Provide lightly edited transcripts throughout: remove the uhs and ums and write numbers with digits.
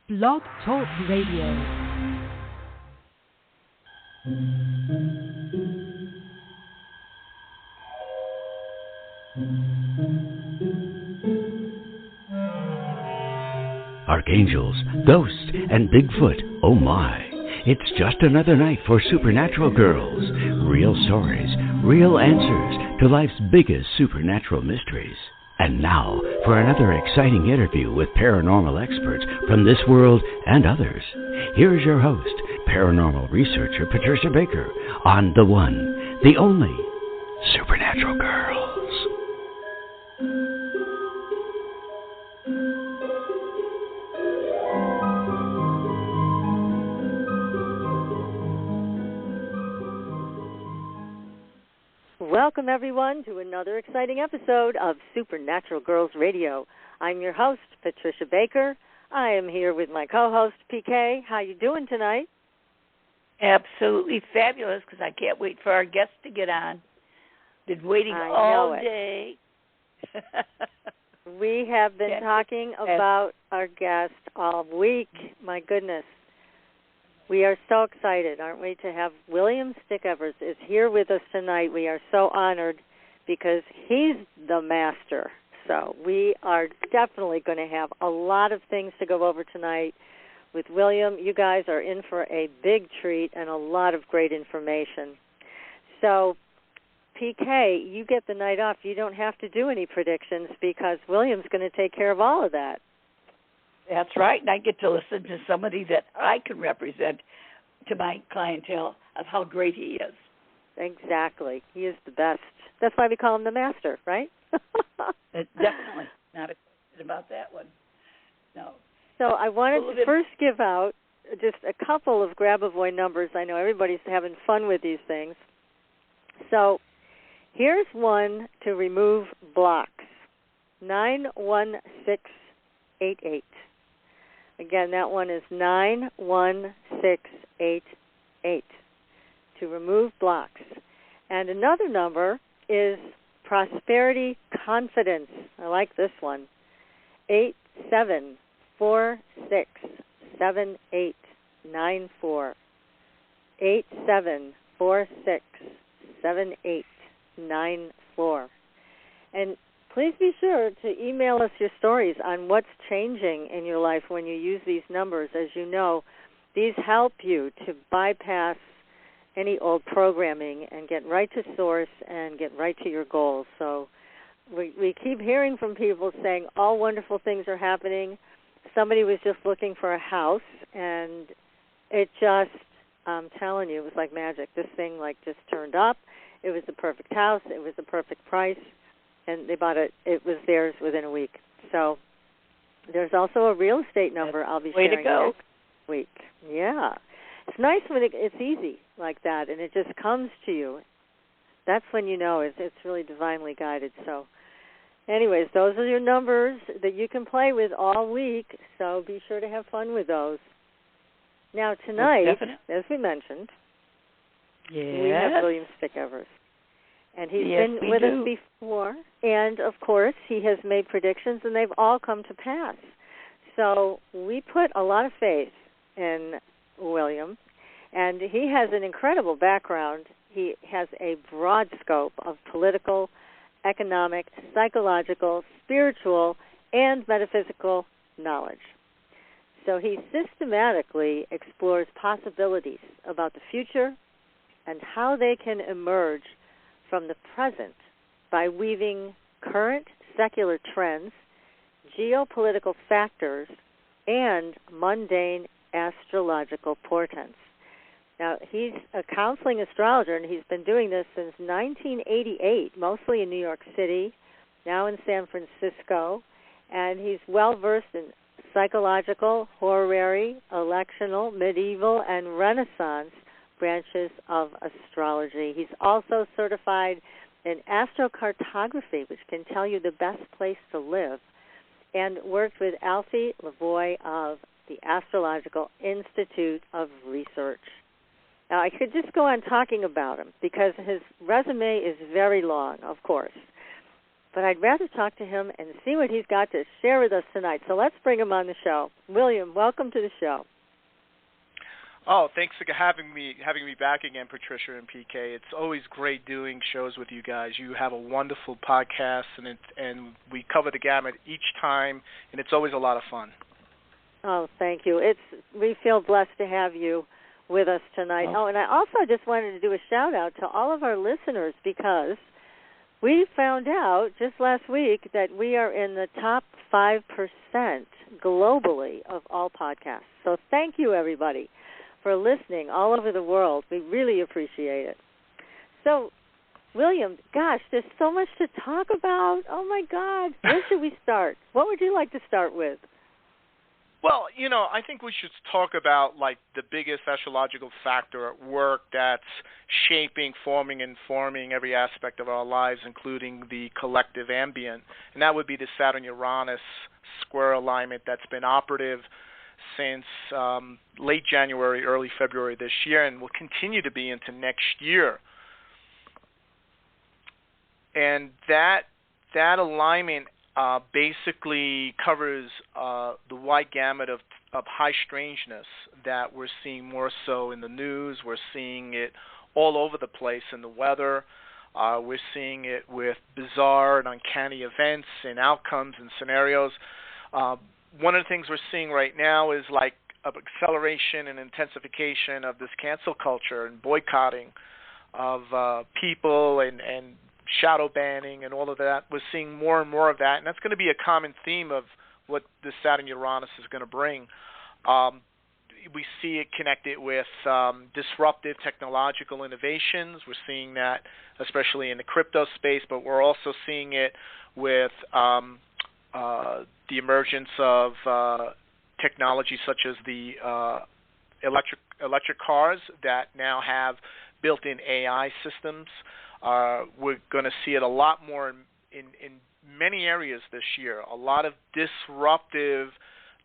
Blog Talk Radio. Archangels, ghosts, and Bigfoot, oh my. It's just another night for Supernatural Girls. Real stories, real answers to life's biggest supernatural mysteries. And now for another exciting interview with paranormal experts from this world and others. Here's your host, paranormal researcher Patricia Baker, on the one, the only Supernatural Girls. Welcome, everyone, to another exciting episode of Supernatural Girls Radio. I'm your host, Patricia Baker. I am here with my co-host, PK. How you doing tonight? Absolutely fabulous, because I can't wait for our guests to get on. Been waiting all day. We have been talking about our guest all week. My goodness. We are so excited, aren't we, to have William Stickevers is here with us tonight. We are so honored because he's the master. So we are definitely going to have a lot of things to go over tonight with William. You guys are in for a big treat and a lot of great information. So, PK, you get the night off. You don't have to do any predictions because William's going to take care of all of that. That's right, and I get to listen to somebody that I can represent to my clientele of how great he is. Exactly. He is the best. That's why we call him the master, right? Definitely. Not a question about that one. No. So I wanted to first give out just a couple of Grabavoy numbers. I know everybody's having fun with these things. So here's one to remove blocks, 91688. Again, that one is 91688 to remove blocks. And another number is prosperity confidence. I like this one. 87467894. 87467894. And please be sure to email us your stories on what's changing in your life when you use these numbers. As you know, these help you to bypass any old programming and get right to source and get right to your goals. So we keep hearing from people saying all wonderful things are happening. Somebody was just looking for a house, and it just, I'm telling you, it was like magic. This thing just turned up. It was the perfect house. It was the perfect price. And they bought it. It was theirs within a week. So there's also a real estate number I'll be sharing next week. Yeah. It's nice when it's easy like that, and it just comes to you. That's when you know it's really divinely guided. So anyways, those are your numbers that you can play with all week, so be sure to have fun with those. Now, tonight, as we mentioned, we have William Stickevers. And he's been with us before, and, of course, he has made predictions, and they've all come to pass. So we put a lot of faith in William, and he has an incredible background. He has a broad scope of political, economic, psychological, spiritual, and metaphysical knowledge. So he systematically explores possibilities about the future and how they can emerge from the present by weaving current secular trends, geopolitical factors, and mundane astrological portents. Now, he's a counseling astrologer, and he's been doing this since 1988, mostly in New York City, now in San Francisco, and he's well-versed in psychological, horary, electional, medieval, and Renaissance branches of astrology. He's also certified in Astro Carto Graphy, which can tell you the best place to live, and worked with Alphee, Lavoie of the Astrological Institute of Research. Now, I could just go on talking about him because his resume is very long, of course. but I'd rather talk to him and see what he's got to share with us tonight. So let's bring him on the show. William, welcome to the show. Oh, thanks for having me back again, Patricia and PK. It's always great doing shows with you guys. You have a wonderful podcast, and we cover the gamut each time, and it's always a lot of fun. Oh, thank you. We feel blessed to have you with us tonight. Oh, and I also just wanted to do a shout-out to all of our listeners, because we found out just last week that we are in the top 5% globally of all podcasts. So thank you, everybody, for listening all over the world. We really appreciate it. So, William, gosh, there's so much to talk about. Oh, my God. Where should we start? What would you like to start with? Well, I think we should talk about, the biggest astrological factor at work that's shaping, forming, and informing every aspect of our lives, including the collective ambient. And that would be the Saturn-Uranus square alignment that's been operative since late January, early February this year, and will continue to be into next year. And that alignment basically covers the wide gamut of high strangeness that we're seeing more so in the news. We're seeing it all over the place in the weather. We're seeing it with bizarre and uncanny events and outcomes and scenarios. One of the things we're seeing right now is of acceleration and intensification of this cancel culture and boycotting of people and shadow banning and all of that. We're seeing more and more of that, and that's going to be a common theme of what the Saturn-Uranus is going to bring. We see it connected with disruptive technological innovations. We're seeing that especially in the crypto space, but we're also seeing it with the emergence of technology such as the electric cars that now have built-in AI systems. We're going to see it a lot more in many areas this year, a lot of disruptive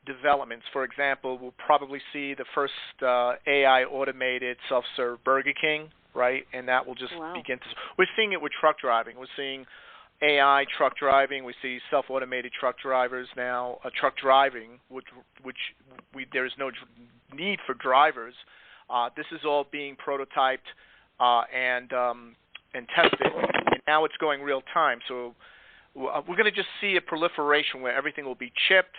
developments. For example, we'll probably see the first AI automated self-serve Burger King, right? And that will just begin to... We're seeing it with truck driving. We're seeing AI truck driving. We see self-automated truck drivers now, truck driving, which there is no need for drivers. This is all being prototyped and tested, and now it's going real time. So we're going to just see a proliferation where everything will be chipped.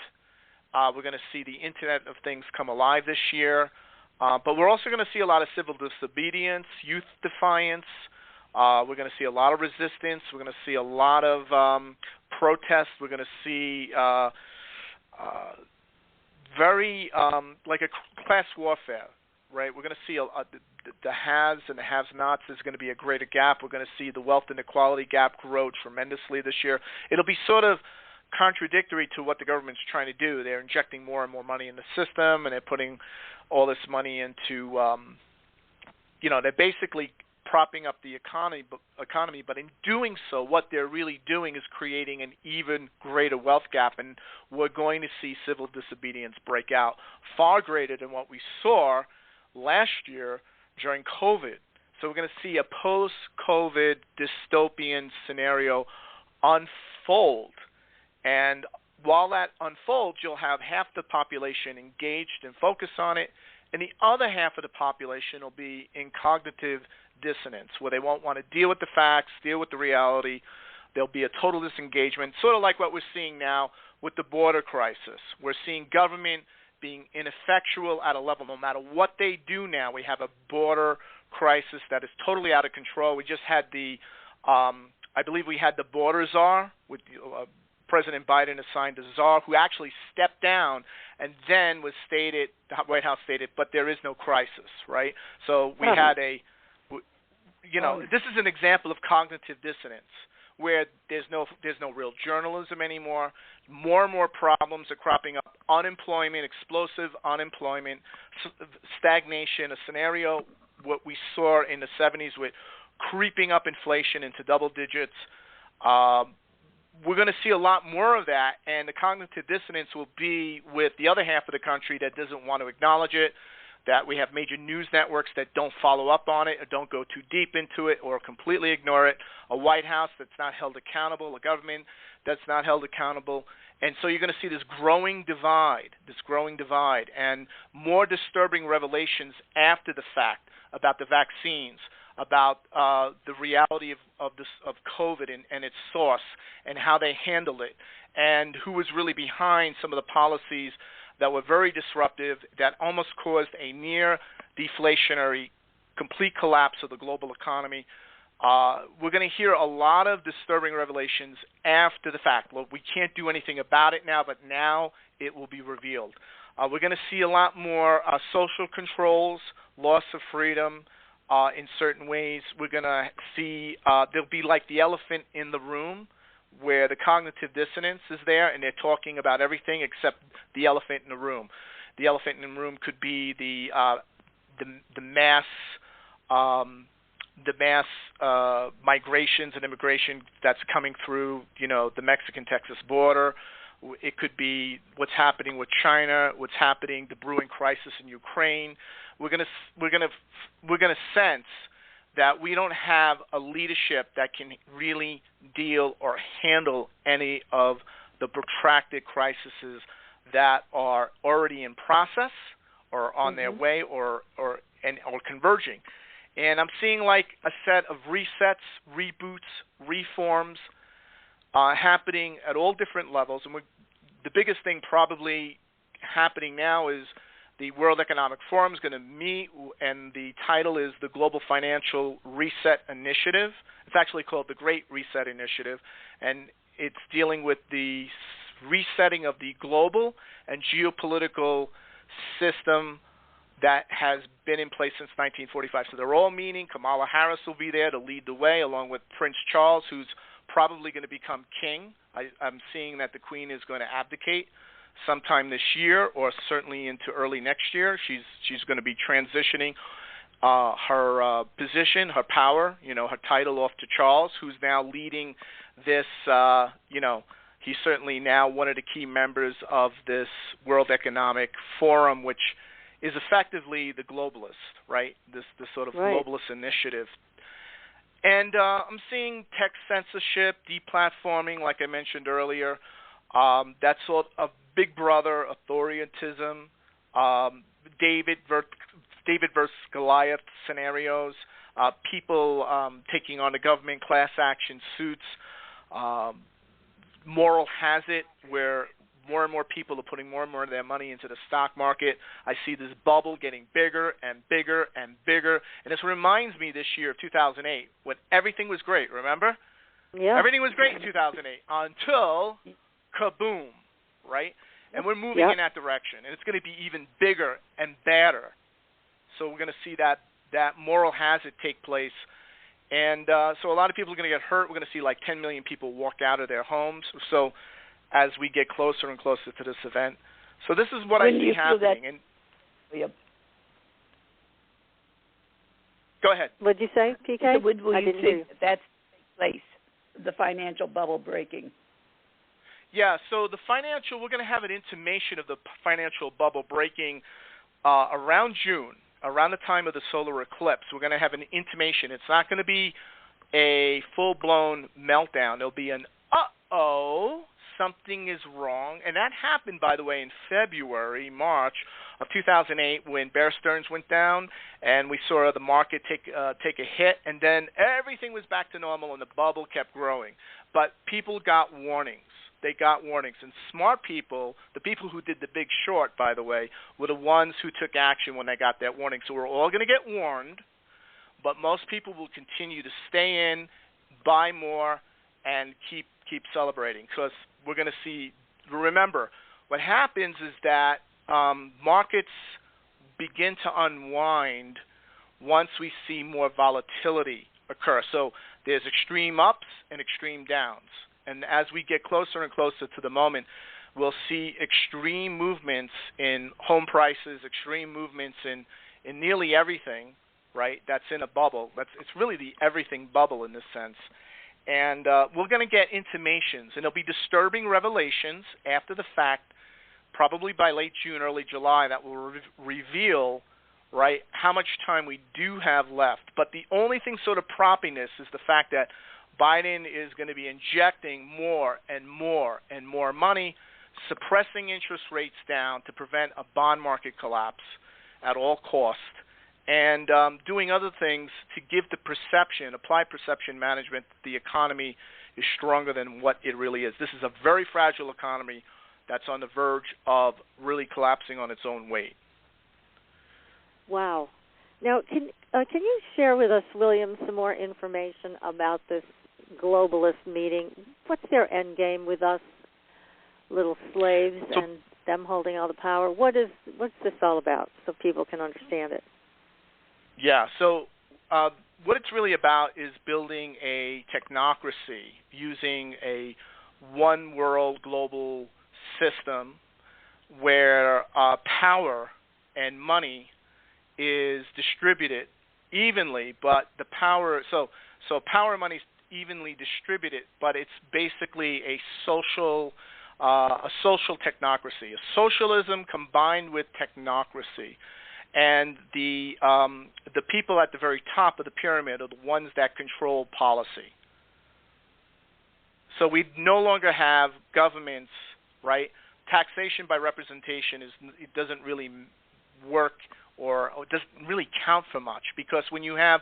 We're going to see the Internet of Things come alive this year, but we're also going to see a lot of civil disobedience, youth defiance. We're going to see a lot of resistance. We're going to see a lot of protests. We're going to see very like a class warfare, right? We're going to see the haves and the have-nots. There's going to be a greater gap. We're going to see the wealth inequality gap grow tremendously this year. It'll be sort of contradictory to what the government's trying to do. They're injecting more and more money in the system, and they're putting all this money into, they're basically propping up the economy, but in doing so, what they're really doing is creating an even greater wealth gap, and we're going to see civil disobedience break out far greater than what we saw last year during COVID. So we're going to see a post-COVID dystopian scenario unfold, and while that unfolds, you'll have half the population engaged and focused on it, and the other half of the population will be in cognitive dissonance, where they won't want to deal with the facts, deal with the reality. There'll be a total disengagement, sort of like what we're seeing now with the border crisis. We're seeing government being ineffectual at a level. No matter what they do now, we have a border crisis that is totally out of control. We just had I believe we had the border czar, with President Biden assigned a czar who actually stepped down and then was stated, the White House stated, but there is no crisis, right? So we had this is an example of cognitive dissonance, where there's no real journalism anymore. More and more problems are cropping up. Unemployment, explosive unemployment, stagnation, a scenario what we saw in the 70s with creeping up inflation into double digits. We're going to see a lot more of that, and the cognitive dissonance will be with the other half of the country that doesn't want to acknowledge it. that we have major news networks that don't follow up on it or don't go too deep into it or completely ignore it, a White House that's not held accountable, a government that's not held accountable. And so you're going to see this growing divide, and more disturbing revelations after the fact about the vaccines, about the reality of COVID and its source and how they handle it, and who was really behind some of the policies that were very disruptive, that almost caused a near deflationary, complete collapse of the global economy. We're going to hear a lot of disturbing revelations after the fact. Well, we can't do anything about it now, but now it will be revealed. We're going to see a lot more social controls, loss of freedom in certain ways. We're going to see there'll be like the elephant in the room, where the cognitive dissonance is there, and they're talking about everything except the elephant in the room. The elephant in the room could be the mass migrations and immigration that's coming through, the Mexican-Texas border. It could be what's happening with China, what's happening, the brewing crisis in Ukraine. We're gonna sense that we don't have a leadership that can really deal or handle any of the protracted crises that are already in process or on their way or converging. And I'm seeing like a set of resets, reboots, reforms happening at all different levels. And the biggest thing probably happening now is the World Economic Forum is going to meet, and the title is the Global Financial Reset Initiative. It's actually called the Great Reset Initiative, and it's dealing with the resetting of the global and geopolitical system that has been in place since 1945. So they're all meeting. Kamala Harris will be there to lead the way, along with Prince Charles, who's probably going to become king. I'm seeing that the Queen is going to abdicate sometime this year, or certainly into early next year. She's going to be transitioning her position, her power, her title off to Charles, who's now leading this. He's certainly now one of the key members of this World Economic Forum, which is effectively the globalist, right? This sort of globalist initiative. And I'm seeing tech censorship, deplatforming, like I mentioned earlier. That sort of Big Brother authoritism, David versus Goliath scenarios, people taking on the government, class action suits, moral hazard, where more and more people are putting more and more of their money into the stock market. I see this bubble getting bigger and bigger and bigger. And this reminds me this year of 2008, when everything was great, remember? Yeah. Everything was great in 2008 until kaboom, right? And we're moving in that direction. And it's going to be even bigger and badder. So we're going to see that moral hazard take place. And so a lot of people are going to get hurt. We're going to see like 10 million people walk out of their homes. So as we get closer and closer to this event. So this is what I see happening. Go ahead. What did you say, PK? When will you see that's place, the financial bubble breaking? Yeah, so we're going to have an intimation of the financial bubble breaking around June, around the time of the solar eclipse. We're going to have an intimation. It's not going to be a full-blown meltdown. There'll be an something is wrong. And that happened, by the way, in March of 2008 when Bear Stearns went down and we saw the market take a hit, and then everything was back to normal and the bubble kept growing. But people got warnings. They got warnings. And smart people, the people who did the big short, by the way, were the ones who took action when they got that warning. So we're all going to get warned, but most people will continue to stay in, buy more, and keep celebrating, because we're going to see. Remember, what happens is that markets begin to unwind once we see more volatility occur. So there's extreme ups and extreme downs. And as we get closer and closer to the moment, we'll see extreme movements in home prices, extreme movements in nearly everything, right, that's in a bubble. It's really the everything bubble in this sense. And we're going to get intimations, and there'll be disturbing revelations after the fact, probably by late June, early July, that will reveal right, how much time we do have left. But the only thing sort of propping this is the fact that Biden is going to be injecting more and more and more money, suppressing interest rates down to prevent a bond market collapse at all costs, and doing other things to give the perception, apply perception management, that the economy is stronger than what it really is. This is a very fragile economy that's on the verge of really collapsing on its own weight. Wow. Now, can you share with us, William, some more information about this globalist meeting? What's their end game with us, little slaves, and them holding all the power? What's this all about, so people can understand it? Yeah, so what it's really about is building a technocracy using a one-world global system where power and money is distributed evenly, but the power, so power and money is evenly distributed, but it's basically a social technocracy, a socialism combined with technocracy. And the people at the very top of the pyramid are the ones that control policy. So we no longer have governments, right? Taxation by representation it doesn't really work or it doesn't really count for much, because when you have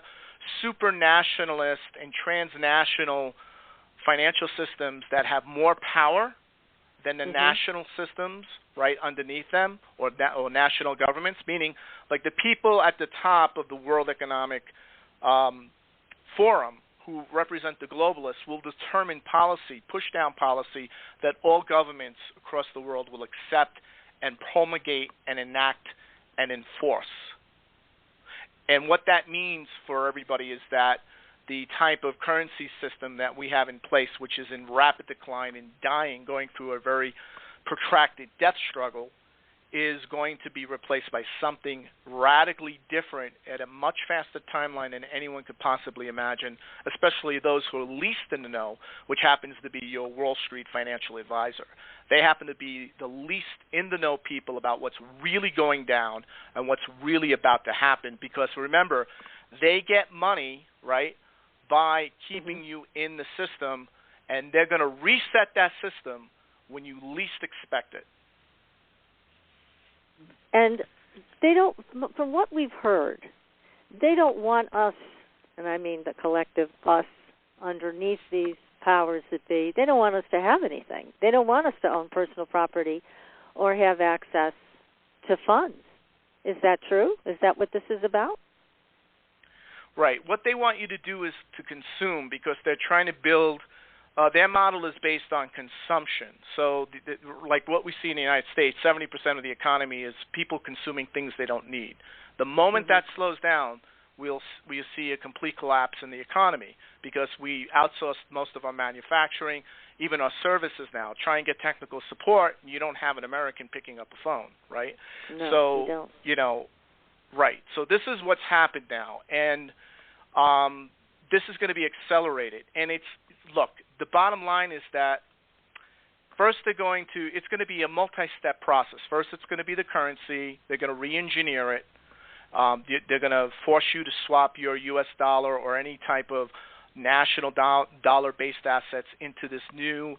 supranationalist and transnational financial systems that have more power than the national systems, right, underneath them, or national governments, meaning like the people at the top of the World Economic Forum who represent the globalists will determine policy, push down policy that all governments across the world will accept and promulgate and enact and enforce. And what that means for everybody is that the type of currency system that we have in place, which is in rapid decline and dying, going through a very protracted death struggle, is going to be replaced by something radically different at a much faster timeline than anyone could possibly imagine, especially those who are least in the know, which happens to be your Wall Street financial advisor. They happen to be the least in the know people about what's really going down and what's really about to happen, because remember, they get money, right, by keeping you in the system, and they're going to reset that system when you least expect it. And they don't, from what we've heard, they don't want us, and I mean the collective us, underneath these powers that be. They don't want us to have anything. They don't want us to own personal property or have access to funds. Is that true? Is that what this is about? Right. What they want you to do is to consume, because they're trying to build their model is based on consumption. So like what we see in the United States, 70% of the economy is people consuming things they don't need. The moment that slows down, we'll see a complete collapse in the economy, because we outsource most of our manufacturing, even our services now. Try and get technical support, and you don't have an American picking up a phone, right? No, so, you don't. You know, right. So this is what's happened now, and this is going to be accelerated. And look, the bottom line is that first it's going to be a multi-step process. First it's going to be the currency. They're going to re-engineer it. They're going to force you to swap your U.S. dollar or any type of national dollar-based assets into this new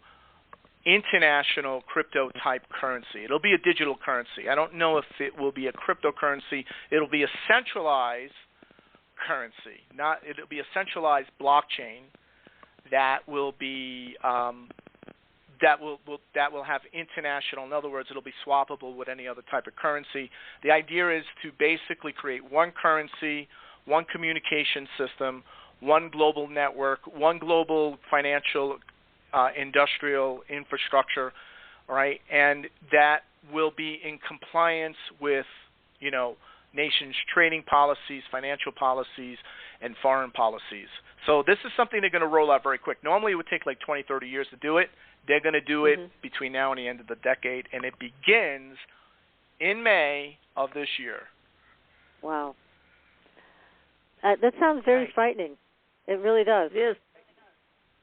international crypto-type currency. It'll be a digital currency. I don't know if it will be a cryptocurrency. It'll be a centralized currency. It'll be a centralized blockchain that will be that will have international. In other words, it'll be swappable with any other type of currency. The idea is to basically create one currency, one communication system, one global network, one global financial industrial infrastructure, right? And that will be in compliance with, nations' trading policies, financial policies, and foreign policies. So this is something they're going to roll out very quick. Normally it would take like 20, 30 years to do it. They're going to do it between now and the end of the decade, and it begins in May of this year. Wow. That sounds very frightening. It really does. It is.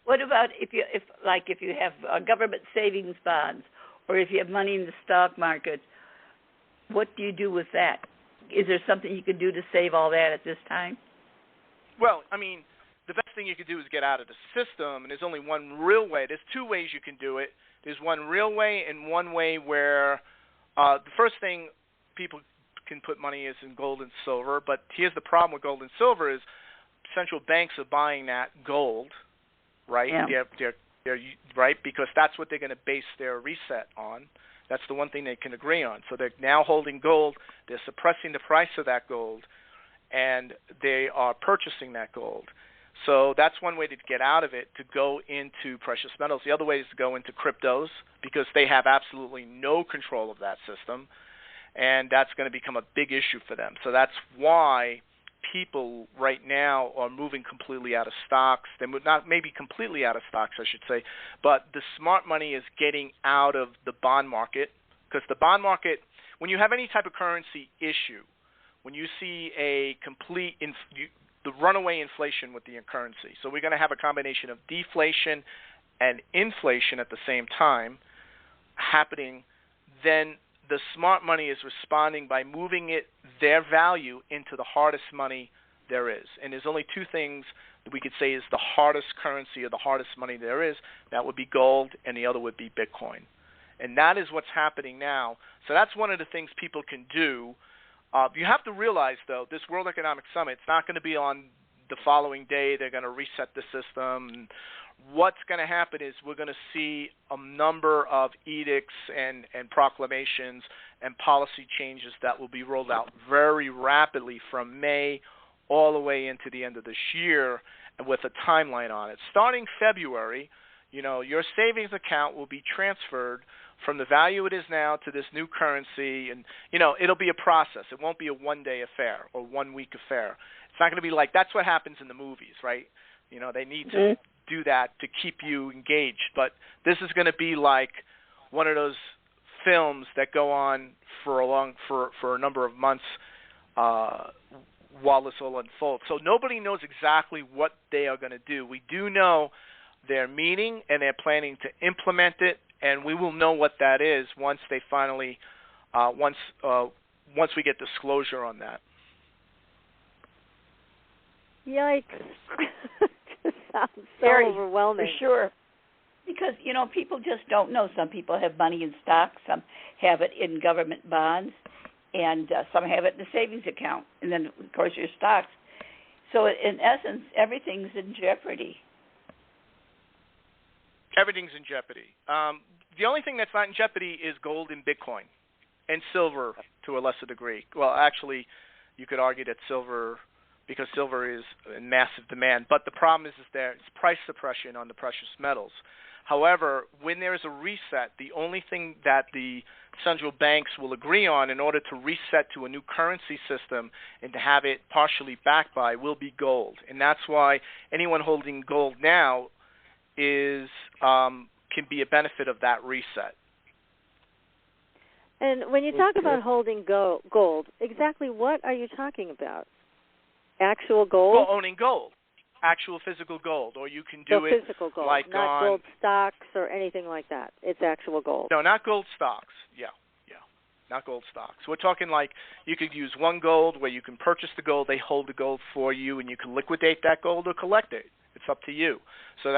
What about if you have government savings bonds, or if you have money in the stock market? What do you do with that? is there something you can do to save all that at this time? Well, I mean, the best thing you can do is get out of the system, and there's only one real way. There's two ways you can do it. There's one real way and one way where the first thing people can put money is in gold and silver, but here's the problem with gold and silver is central banks are buying that gold, right? Yeah. They're right, because that's what they're going to base their reset on. That's the one thing they can agree on. So they're now holding gold. They're suppressing the price of that gold, and they are purchasing that gold. So that's one way to get out of it, to go into precious metals. The other way is to go into cryptos, because they have absolutely no control of that system, and that's going to become a big issue for them. So that's why people right now are moving completely out of stocks. They would not maybe completely out of stocks, I should say, but the smart money is getting out of the bond market, because the bond market, when you have any type of currency issue, when you see a complete the runaway inflation with the currency, so we're going to have a combination of deflation and inflation at the same time happening, then the smart money is responding by moving their value into the hardest money there is. And there's only two things that we could say is the hardest currency or the hardest money there is. That would be gold, and the other would be Bitcoin. And that is what's happening now. So that's one of the things people can do. You have to realize, though, this World Economic Summit, it's not going to be on the following day. They're going to reset the system. What's going to happen is we're going to see a number of edicts and proclamations and policy changes that will be rolled out very rapidly from May all the way into the end of this year, and with a timeline on it. Starting February, your savings account will be transferred from the value it is now to this new currency, and it'll be a process. It won't be a one-day affair or one-week affair. It's not going to be like that's what happens in the movies, right? They need to do that to keep you engaged, but this is going to be like one of those films that go on for a number of months while this all unfolds. So nobody knows exactly what they are going to do. We do know they're meeting and they're planning to implement it, and we will know what that is once they finally once we get disclosure on that. Yikes. It sounds so Very overwhelming. For sure. Because, people just don't know. Some people have money in stocks, some have it in government bonds, and some have it in a savings account, and then, of course, your stocks. So, in essence, everything's in jeopardy. Everything's in jeopardy. The only thing that's not in jeopardy is gold and Bitcoin, and silver to a lesser degree. Well, actually, you could argue that silver, because silver is in massive demand. But the problem is there's price suppression on the precious metals. However, when there is a reset, the only thing that the central banks will agree on in order to reset to a new currency system and to have it partially backed by will be gold. And that's why anyone holding gold now is can be a benefit of that reset. And when you talk about holding gold, exactly what are you talking about? Actual gold? Well, owning gold, actual physical gold, or you can do it physical gold, like not gold stocks or anything like that. It's actual gold. No, not gold stocks. Yeah, not gold stocks. We're talking like you could use one gold where you can purchase the gold, they hold the gold for you, and you can liquidate that gold or collect it. It's up to you. So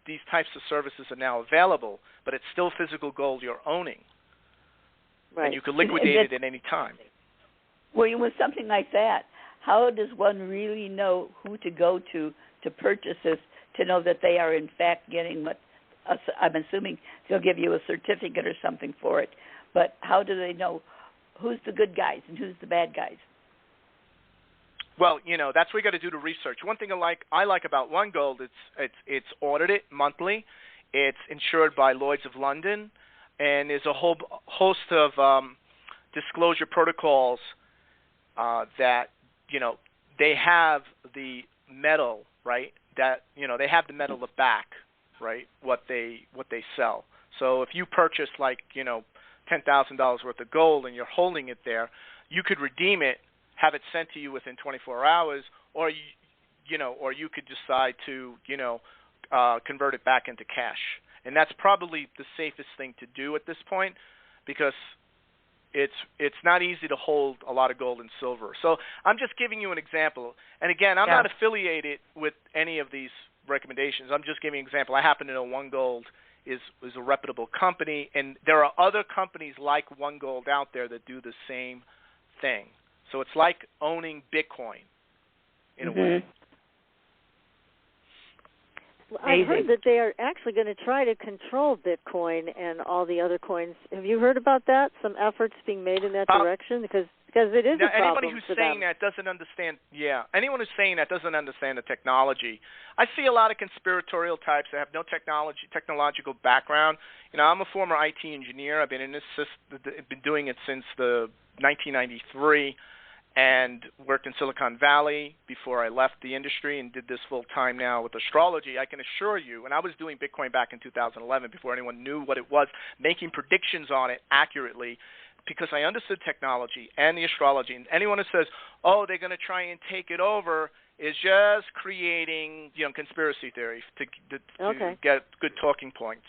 these types of services are now available, but it's still physical gold you're owning, right? And you can liquidate it at any time. Well, with something like that, how does one really know who to go to purchase this, to know that they are in fact getting what? I'm assuming they'll give you a certificate or something for it, but how do they know who's the good guys and who's the bad guys? Well, that's what you got to do the research. One thing I like about One Gold, it's audited monthly, it's insured by Lloyd's of London, and there's a whole host of disclosure protocols that they have the metal, right? That they have the metal to back, right? What they sell. So if you purchase $10,000 worth of gold and you're holding it there, you could redeem it, have it sent to you within 24 hours, or you could decide to convert it back into cash. And that's probably the safest thing to do at this point, because it's not easy to hold a lot of gold and silver. So I'm just giving you an example. And again, I'm not affiliated with any of these recommendations. I'm just giving an example. I happen to know One Gold is a reputable company, and there are other companies like One Gold out there that do the same thing. So it's like owning Bitcoin in a way. Well, I've heard that they are actually going to try to control Bitcoin and all the other coins. Have you heard about that? Some efforts being made in that direction? Because it is a problem anybody who's for saying them. that doesn't understand. Anyone who's saying that doesn't understand the technology. I see a lot of conspiratorial types that have no technological background. I'm a former IT engineer. I've been in this been doing it since the 1993, and worked in Silicon Valley before I left the industry and did this full time now with astrology. I can assure you, and I was doing Bitcoin back in 2011 before anyone knew what it was, making predictions on it accurately, because I understood technology and the astrology. And anyone who says, oh, they're going to try and take it over, is just creating, conspiracy theory to get good talking points.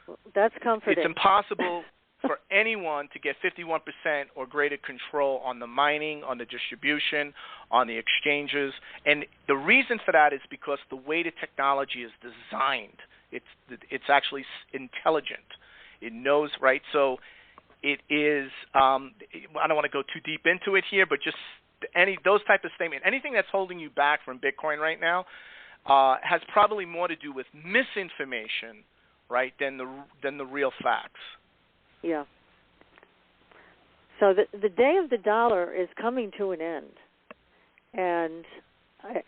Well, that's comforting. It's impossible for anyone to get 51% or greater control on the mining, on the distribution, on the exchanges. And the reason for that is because the way the technology is designed, it's actually intelligent. It knows, right? So it is, I don't want to go too deep into it here, but just those type of statements, anything that's holding you back from Bitcoin right now has probably more to do with misinformation, right, than the real facts. Yeah. So the day of the dollar is coming to an end, and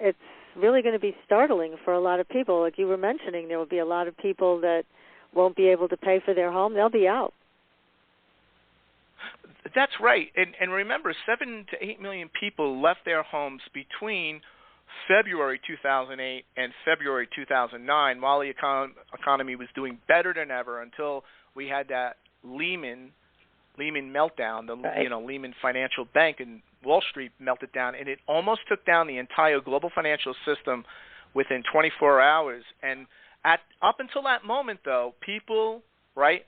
it's really going to be startling for a lot of people. Like you were mentioning, there will be a lot of people that won't be able to pay for their home. They'll be out. That's right. And remember, 7 to 8 million people left their homes between February 2008 and February 2009, while the economy was doing better than ever, until we had that Lehman meltdown, Lehman Financial Bank, and Wall Street melted down, and it almost took down the entire global financial system within 24 hours. And up until that moment, though, people, right,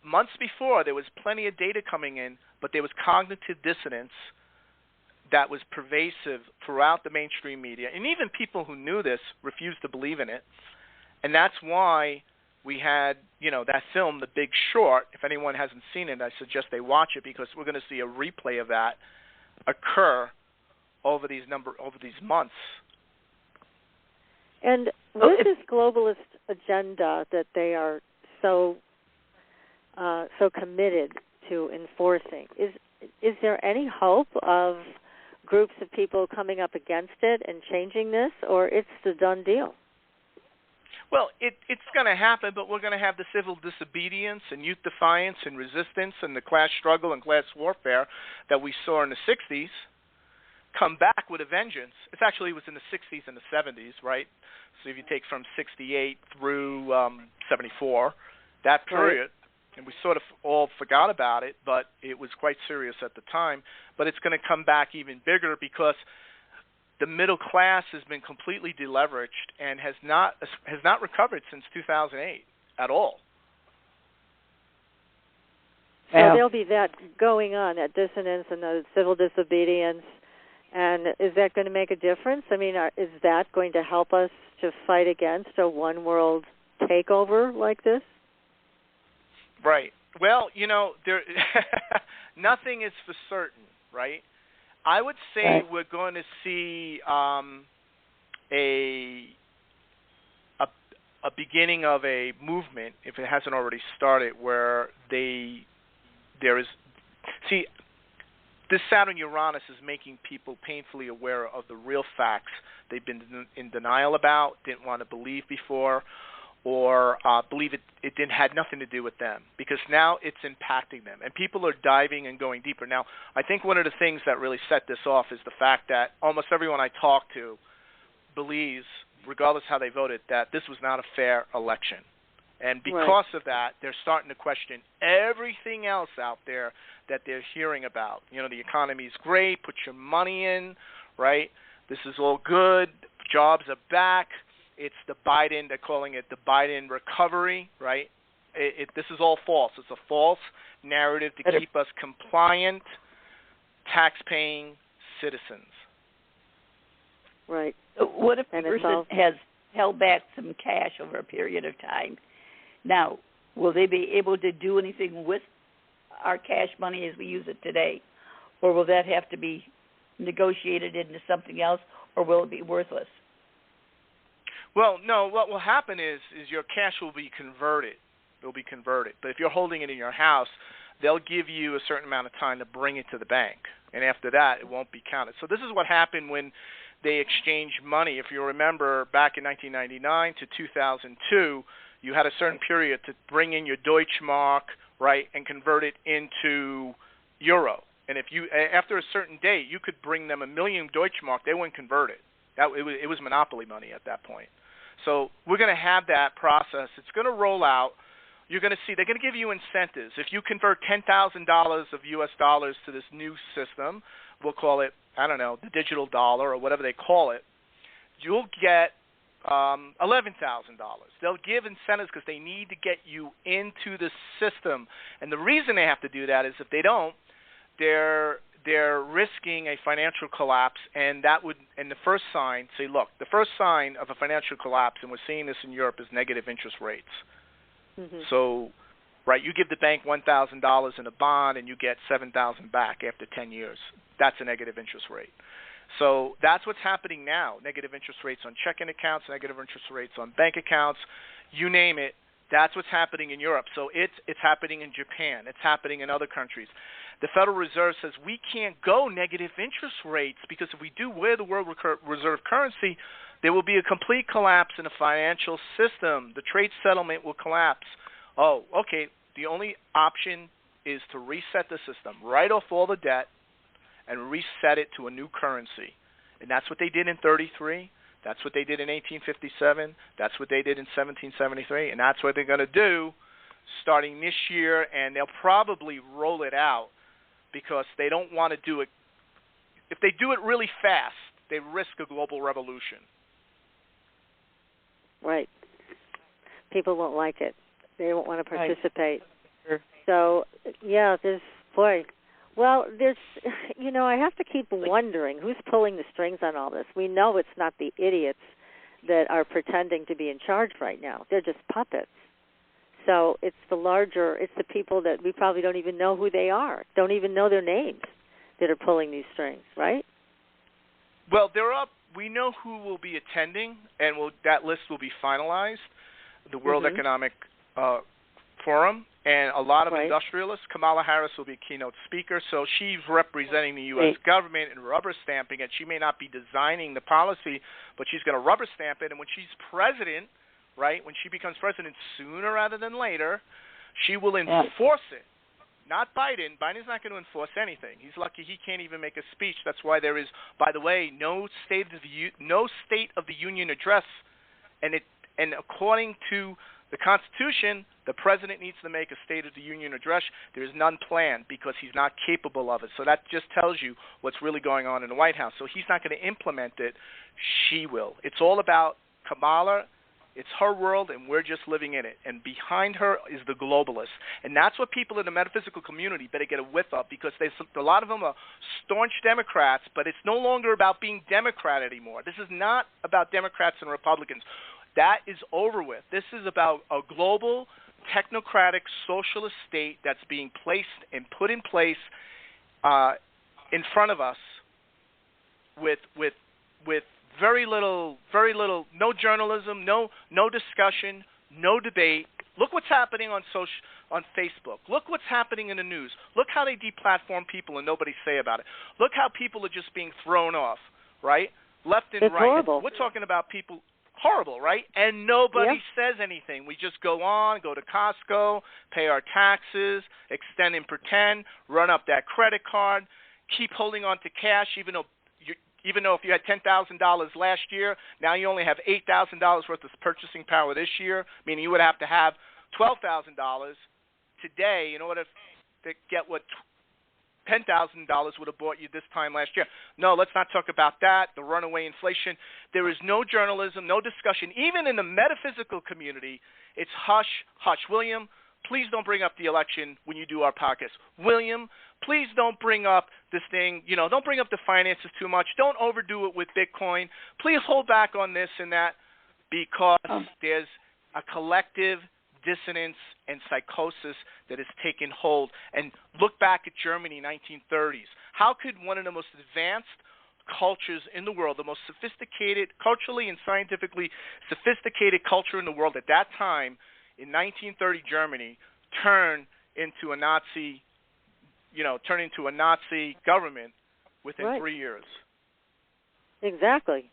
months before, there was plenty of data coming in, but there was cognitive dissonance that was pervasive throughout the mainstream media, and even people who knew this refused to believe in it. And that's why we had, that film, The Big Short. If anyone hasn't seen it, I suggest they watch it, because we're going to see a replay of that occur over these months. And with this globalist agenda that they are so committed to enforcing, is there any hope of groups of people coming up against it and changing this, or it's the done deal? Well, it's going to happen, but we're going to have the civil disobedience and youth defiance and resistance and the class struggle and class warfare that we saw in the 60s come back with a vengeance. It was in the 60s and the 70s, right? So if you take from 68 through 74, that period, right, and we sort of all forgot about it, but it was quite serious at the time. But it's going to come back even bigger, because the middle class has been completely deleveraged and has not recovered since 2008 at all. So there'll be that going on, that dissonance and the civil disobedience. And is that going to make a difference? I mean, is that going to help us to fight against a one-world takeover like this? Right. Well, there nothing is for certain, right? I would say we're going to see a beginning of a movement, if it hasn't already started, where this Saturn-Uranus is making people painfully aware of the real facts they've been in denial about, didn't want to believe before, or believe it had nothing to do with them, because now it's impacting them, and people are diving and going deeper. Now, I think one of the things that really set this off is the fact that almost everyone I talk to believes, regardless how they voted, that this was not a fair election. And because of that, they're starting to question everything else out there that they're hearing about. The economy's great, put your money in, right? This is all good, jobs are back. It's the Biden, they're calling it the Biden recovery, right? This is all false. It's a false narrative to keep us compliant, tax-paying citizens. Right. What if a person has held back some cash over a period of time? Now, will they be able to do anything with our cash money as we use it today? Or will that have to be negotiated into something else, or will it be worthless? Well, no, what will happen is your cash will be converted. It will be converted. But if you're holding it in your house, they'll give you a certain amount of time to bring it to the bank. And after that, it won't be counted. So this is what happened when they exchanged money. If you remember, back in 1999 to 2002, you had a certain period to bring in your Deutschmark, right, and convert it into euro. And if you, after a certain date, you could bring them 1 million Deutschmark, they wouldn't convert it. It was monopoly money at that point. So we're going to have that process. It's going to roll out. You're going to see they're going to give you incentives. If you convert $10,000 of U.S. dollars to this new system, we'll call it, I don't know, the digital dollar or whatever they call it, you'll get $11,000. They'll give incentives because they need to get you into the system. And the reason they have to do that is if they don't, they're risking a financial collapse, and that would, and the first sign, say, look, the first sign of a financial collapse, and we're seeing this in Europe, is negative interest rates. Mm-hmm. So, right, you give the bank $1,000 in a bond, and you get $7,000 back after 10 years. That's a negative interest rate. So that's what's happening now, negative interest rates on checking accounts, negative interest rates on bank accounts, you name it. That's what's happening in Europe. So it's happening in Japan. It's happening in other countries. The Federal Reserve says we can't go negative interest rates because if we do, we're the world reserve currency, there will be a complete collapse in the financial system. The trade settlement will collapse. Oh, okay, the only option is to reset the system, write off all the debt, and reset it to a new currency. And that's what they did in 1933. That's what they did in 1857. That's what they did in 1773. And that's what they're going to do starting this year, and they'll probably roll it out because they don't want to do it. If they do it really fast, they risk a global revolution. Right. People won't like it. They won't want to participate. Right. So, yeah, there's I have to keep wondering who's pulling the strings on all this. We know it's not the idiots that are pretending to be in charge right now. They're just puppets. So it's the people that we probably don't even know who they are, don't even know their names, that are pulling these strings, right? Well, they're up. We know who will be attending, and that list will be finalized. The World Economic Forum, and a lot of industrialists. Kamala Harris will be a keynote speaker, so she's representing the U.S. government and rubber stamping it. She may not be designing the policy, but she's going to rubber stamp it, and when she's president, right, when she becomes president sooner rather than later, she will enforce it. Not Biden. Biden's not going to enforce anything. He's lucky he can't even make a speech. That's why there is, by the way, no State of the Union address, and according to the Constitution, the president needs to make a State of the Union address. There is none planned because he's not capable of it. So that just tells you what's really going on in the White House. So he's not going to implement it. She will. It's all about Kamala. It's her world, and we're just living in it. And behind her is the globalists. And that's what people in the metaphysical community better get a whiff of, because a lot of them are staunch Democrats, but it's no longer about being Democrat anymore. This is not about Democrats and Republicans. That is over with. This is about a global, technocratic, socialist state that's being placed and put in place in front of us with very little, no journalism, no discussion, no debate. Look what's happening on Facebook. Look what's happening in the news. Look how they deplatform people and nobody say about it. Look how people are just being thrown off, right? Left and it's right. Horrible. We're talking about people. Horrible, right? And nobody says anything. We just go to Costco, pay our taxes, extend and pretend, run up that credit card, keep holding on to cash, even though if you had $10,000 last year, now you only have $8,000 worth of purchasing power this year, meaning you would have to have $12,000 today in order to get what $10,000 would have bought you this time last year. No, let's not talk about that, the runaway inflation. There is no journalism, no discussion. Even in the metaphysical community, it's hush, hush. William, please don't bring up the election when you do our podcast. William, please don't bring up this thing, don't bring up the finances too much. Don't overdo it with Bitcoin. Please hold back on this and that, because there's a collective dissonance and psychosis that has taken hold. And look back at Germany, 1930s. How could one of the most advanced cultures in the world, the most sophisticated, culturally and scientifically sophisticated culture in the world at that time, in 1930 Germany, turn into a Nazi government within 3 years? Exactly.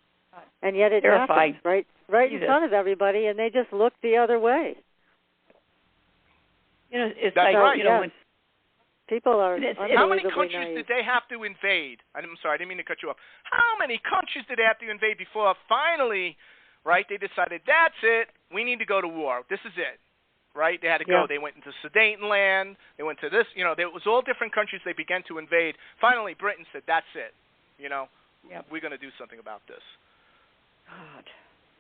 And yet it Terrifying. happened right in front of everybody, and they just looked the other way. It's That's like, right. when people are how many unbelievably countries naive. did they have to invade? I'm sorry, I didn't mean to cut you off. How many countries did they have to invade before finally, right, they decided, that's it, we need to go to war. This is it, right? They had to go. They went into Sudetenland. They went to this. There was all different countries they began to invade. Finally, Britain said, that's it. We're going to do something about this. God.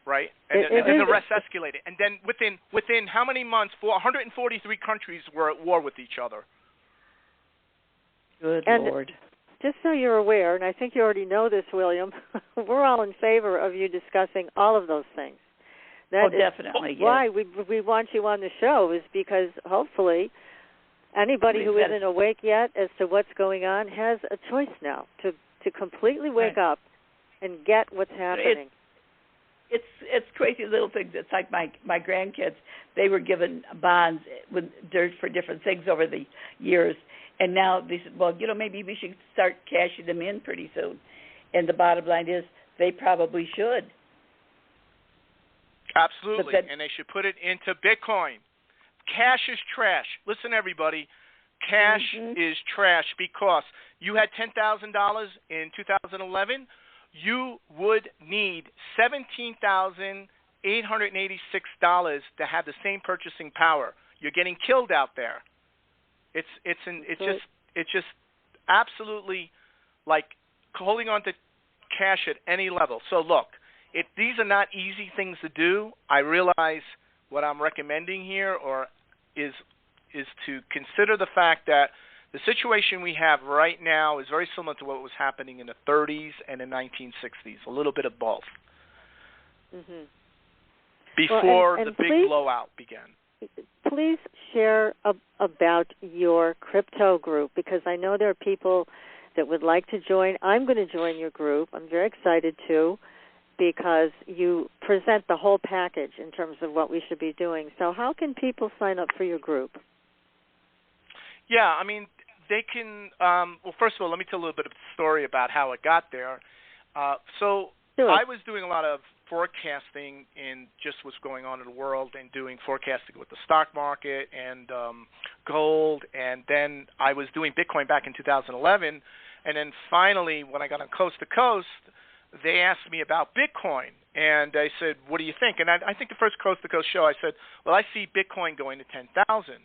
Right? And then the rest escalated. And then within how many months, 143 countries were at war with each other. Good Lord. Just so you're aware, and I think you already know this, William, we're all in favor of you discussing all of those things. That is definitely. why we want you on the show, is because hopefully anybody who isn't awake yet as to what's going on has a choice now to completely wake up and get what's happening. It's crazy little things. It's like my grandkids, they were given bonds for different things over the years, and now they said, well, maybe we should start cashing them in pretty soon. And the bottom line is they probably should. Absolutely, and they should put it into Bitcoin. Cash is trash. Listen, everybody, cash is trash, because you had $10,000 in 2011. You would need $17,886 to have the same purchasing power. You're getting killed out there. It's just absolutely like holding on to cash at any level. So look, these are not easy things to do. I realize what I'm recommending here is to consider the fact that the situation we have right now is very similar to what was happening in the 30s and the 1960s, a little bit of both, before the big blowout began. Please share about your crypto group, because I know there are people that would like to join. I'm going to join your group. I'm very excited to, because you present the whole package in terms of what we should be doing. So how can people sign up for your group? Yeah, I mean, they can, well, first of all, let me tell a little bit of a story about how it got there. Sure. I was doing a lot of forecasting in just what's going on in the world, and doing forecasting with the stock market and gold, and then I was doing Bitcoin back in 2011, and then finally, when I got on Coast to Coast, they asked me about Bitcoin, and I said, what do you think? And I think the first Coast to Coast show, I said, well, I see Bitcoin going to 10,000.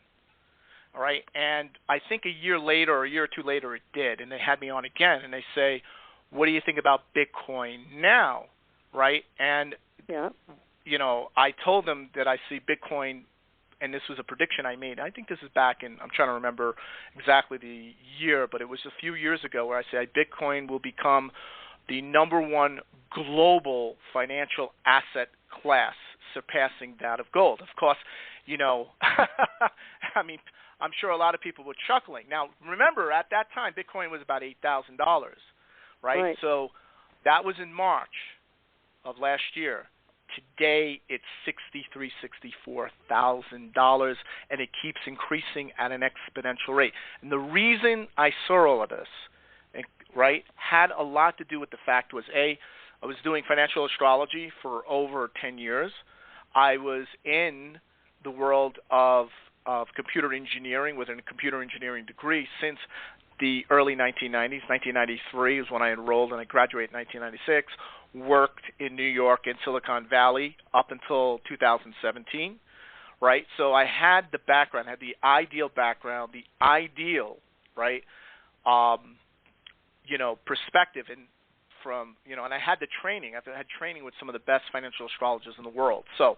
All right, and I think a year later or a year or two later it did, and they had me on again, and they say, what do you think about Bitcoin now, right? And, I told them that I see Bitcoin, and this was a prediction I made. I think this is back in, I'm trying to remember exactly the year, but it was a few years ago, where I said Bitcoin will become the number one global financial asset class, surpassing that of gold. Of course, I mean, I'm sure a lot of people were chuckling. Now, remember, at that time, Bitcoin was about $8,000, right? So that was in March of last year. Today, it's $64,000, and it keeps increasing at an exponential rate. And the reason I saw all of this, had a lot to do with the fact was, I was doing financial astrology for over 10 years. I was in the world of computer engineering with a computer engineering degree since the early 1990s. 1993 is when I enrolled, and I graduated in 1996, worked in New York and Silicon Valley up until 2017, right? So I had the background, had the ideal background, the ideal, perspective, and and I had the training. I had training with some of the best financial astrologers in the world. So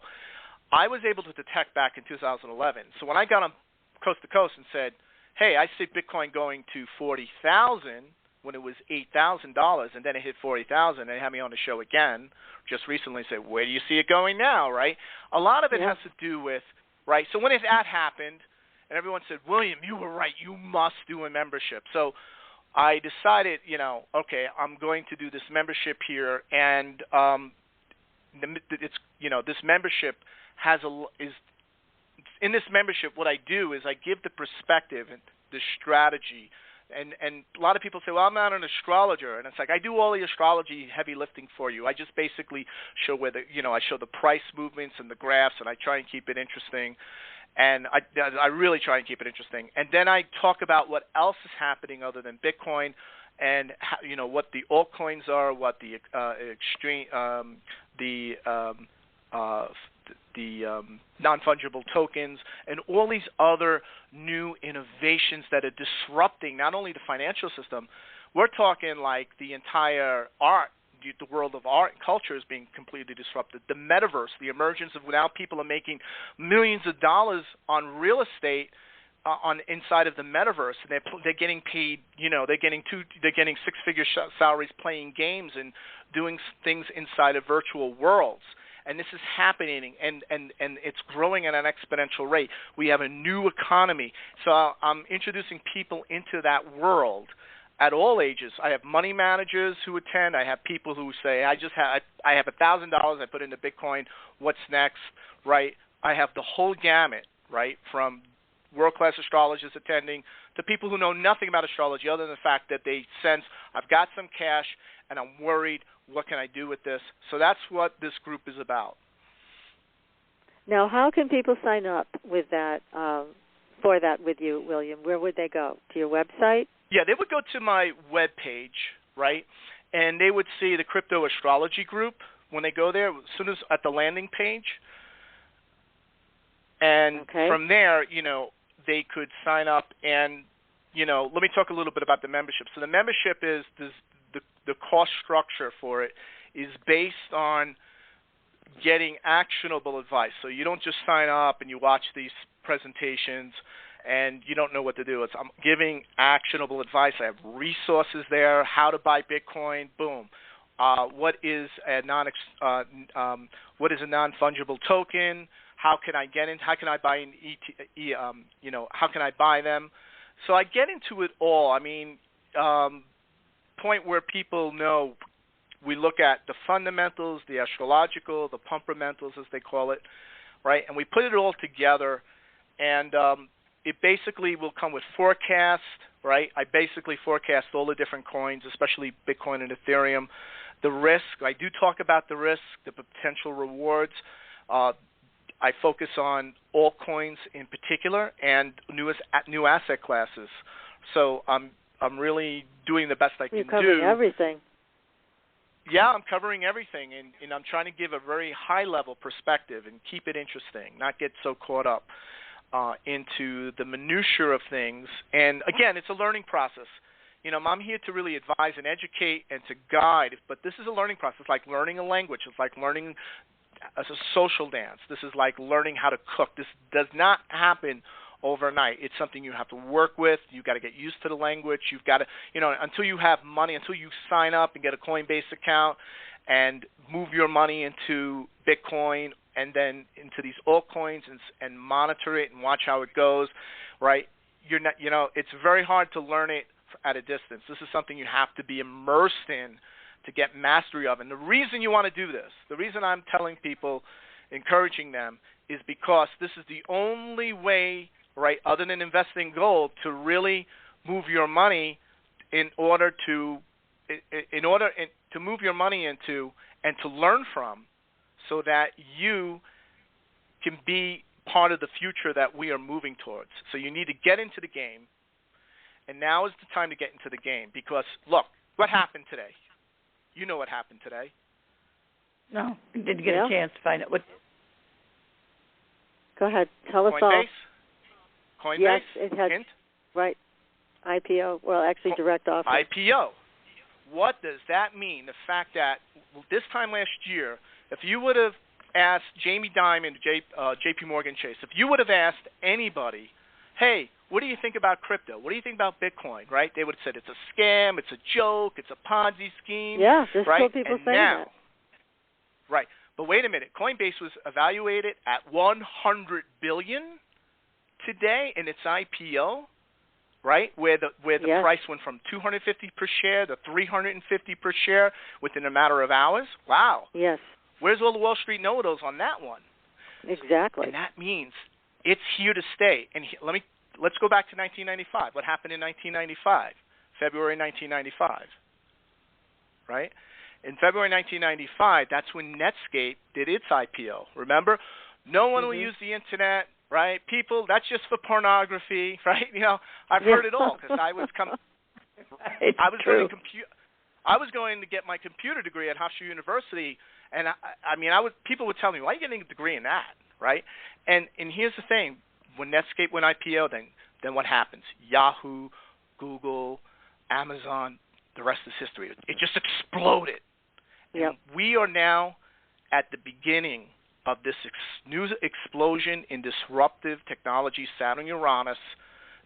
I was able to detect back in 2011. So when I got on Coast to Coast and said, hey, I see Bitcoin going to 40,000 when it was $8,000, and then it hit 40,000, and they had me on the show again just recently and said, where do you see it going now, right? A lot of it has to do with, right, so when that happened, and everyone said, William, you were right, you must do a membership. So I decided, okay, I'm going to do this membership here, and it's, this membership in this membership, what I do is I give the perspective and the strategy. And a lot of people say, well, I'm not an astrologer. And it's like, I do all the astrology heavy lifting for you. I just basically show where I show the price movements and the graphs, and I try and keep it interesting. And I really try and keep it interesting. And then I talk about what else is happening other than Bitcoin, and what the altcoins are, what the non-fungible tokens, and all these other new innovations that are disrupting not only the financial system. We're talking like the entire the world of art and culture is being completely disrupted. The metaverse, the emergence of now people are making millions of dollars on real estate inside of the metaverse, and they're getting paid. They're getting six-figure salaries playing games and doing things inside of virtual worlds. And this is happening, and it's growing at an exponential rate. We have a new economy. So I'm introducing people into that world at all ages. I have money managers who attend. I have people who say, I have $1,000 I put into Bitcoin. What's next, right? I have the whole gamut, right, from world-class astrologers attending to people who know nothing about astrology other than the fact that they sense, I've got some cash and I'm worried, what can I do with this? So that's what this group is about. Now, how can people sign up with that for that with you, William? Where would they go? To your website? Yeah, they would go to my web page, right, and they would see the Crypto Astrology group when they go there, as soon as at the landing page. And from there, they could sign up and, let me talk a little bit about the membership. So the membership is the cost structure for it is based on getting actionable advice. So you don't just sign up and you watch these presentations and you don't know what to do. I'm giving actionable advice. I have resources there, how to buy Bitcoin, boom. What is a non-fungible token? How can I get in? How can I buy an how can I buy them? So I get into it all. I mean, point where people know we look at the fundamentals, the astrological, the pumpermentals as they call it, right? And we put it all together, and it basically will come with forecasts, right? I basically forecast all the different coins, especially Bitcoin and Ethereum. The risk, I do talk about the risk, the potential rewards. I focus on altcoins in particular and new asset classes. So I'm really doing the best I can do. You're covering everything. Yeah, I'm covering everything, and I'm trying to give a very high-level perspective and keep it interesting, not get so caught up into the minutiae of things. And, again, it's a learning process. I'm here to really advise and educate and to guide, but this is a learning process. It's like learning a language. It's like learning as a social dance. This is like learning how to cook. This does not happen overnight. It's something you have to work with. You've got to get used to the language. You've got to, until you have money, until you sign up and get a Coinbase account and move your money into Bitcoin and then into these altcoins and monitor it and watch how it goes, right? You're not, it's very hard to learn it at a distance. This is something you have to be immersed in to get mastery of. And the reason you want to do this, the reason I'm telling people, encouraging them, is because this is the only way, right, other than investing gold, to really move your money in order to move your money into and to learn from, so that you can be part of the future that we are moving towards. So you need to get into the game, and now is the time to get into the game, because look, what happened today? You know what happened today. No, didn't get a chance to find out what. Go ahead, tell us all. Coinbase? Yes, it had. Hint? Right. IPO. Well, actually, direct offer. IPO. What does that mean? The fact that this time last year, if you would have asked Jamie Dimon, J.P. Morgan Chase, if you would have asked anybody, hey, what do you think about crypto? What do you think about Bitcoin? Right? They would have said it's a scam, it's a joke, it's a Ponzi scheme. Yeah, there's right? still people and saying now, that. Right. But wait a minute. Coinbase was evaluated at $100 billion today in its IPO, right? Where the Yes. price went from $250 per share to $350 per share within a matter of hours. Wow. Yes. Where's all the Wall Street know-it-alls on that one? Exactly. And that means it's here to stay. And let's go back to 1995. What happened in 1995? February 1995, right? In February 1995, that's when Netscape did its IPO. Remember? No one will use the internet, right? People, that's just for pornography, right? You know, I've heard it all because I was going to get my computer degree at Hofstra University, and people would tell me, why are you getting a degree in that, right? And here's the thing: when Netscape went IPO, then what happens? Yahoo, Google, Amazon, the rest is history. It just exploded. Yep. And we are now at the beginning of this new explosion in disruptive technology, Saturn-Uranus.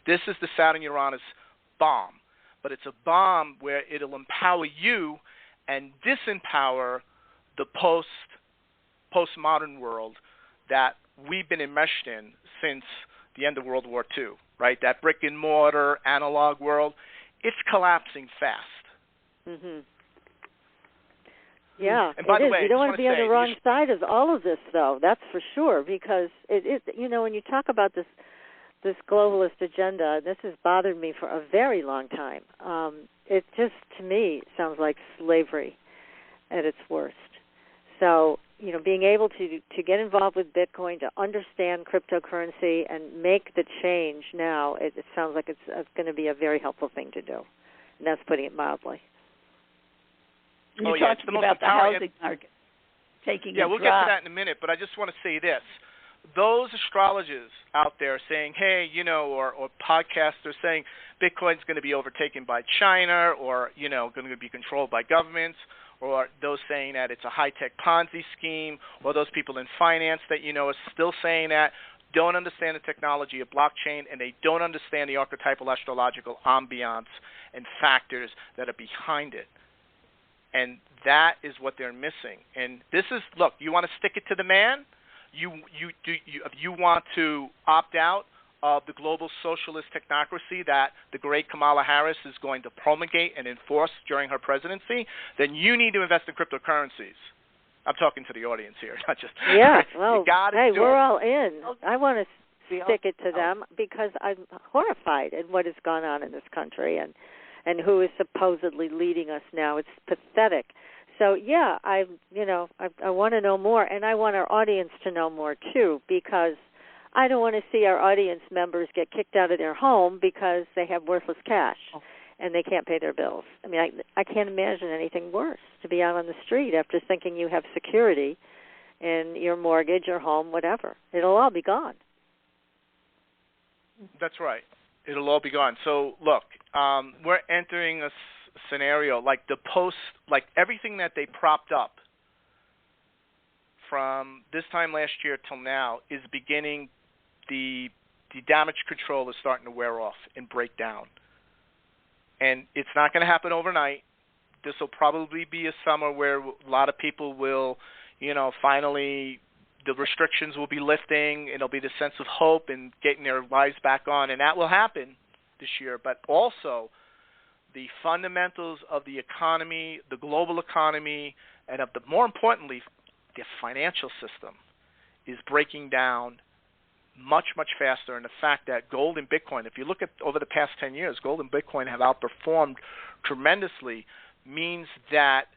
This is the Saturn-Uranus bomb. But it's a bomb where it'll empower you and disempower the postmodern world that we've been enmeshed in since the end of World War II, right? That brick-and-mortar analog world, it's collapsing fast. Mm-hmm. Yeah, and by it the is. way, You don't want to be on the wrong you side of all of this, though. That's for sure, because when you talk about this globalist agenda, this has bothered me for a very long time. It just, to me, sounds like slavery at its worst. So, being able to get involved with Bitcoin, to understand cryptocurrency and make the change now, it sounds like it's going to be a very helpful thing to do. And that's putting it mildly. You're talking about the housing market taking a drop. We'll get to that in a minute, but I just want to say this. Those astrologers out there saying, hey, or podcasters saying Bitcoin's going to be overtaken by China or, going to be controlled by governments, or those saying that it's a high-tech Ponzi scheme, or those people in finance that, are still saying that, don't understand the technology of blockchain, and they don't understand the archetypal astrological ambiance and factors that are behind it. And that is what they're missing. And this is, look, you want to stick it to the man? You want to opt out of the global socialist technocracy that the great Kamala Harris is going to promulgate and enforce during her presidency, then you need to invest in cryptocurrencies. I'm talking to the audience here, not just... Yeah, well, hey, we're all in. I want to stick it to them because I'm horrified at what has gone on in this country and who is supposedly leading us now. It's pathetic. So, yeah, I want to know more, and I want our audience to know more, too, because I don't want to see our audience members get kicked out of their home because they have worthless cash and they can't pay their bills. I mean, I can't imagine anything worse, to be out on the street after thinking you have security in your mortgage or home, whatever. It'll all be gone. That's right. It'll all be gone. So, look, we're entering a scenario like everything that they propped up from this time last year till now is beginning. The damage control is starting to wear off and break down. And it's not going to happen overnight. This will probably be a summer where a lot of people will, finally the restrictions will be lifting, and it'll be the sense of hope and getting their lives back on, and that will happen this year. But also the fundamentals of the economy, the global economy, and more importantly, the financial system is breaking down much, much faster. And the fact that gold and Bitcoin, if you look at over the past 10 years, gold and Bitcoin have outperformed tremendously, means that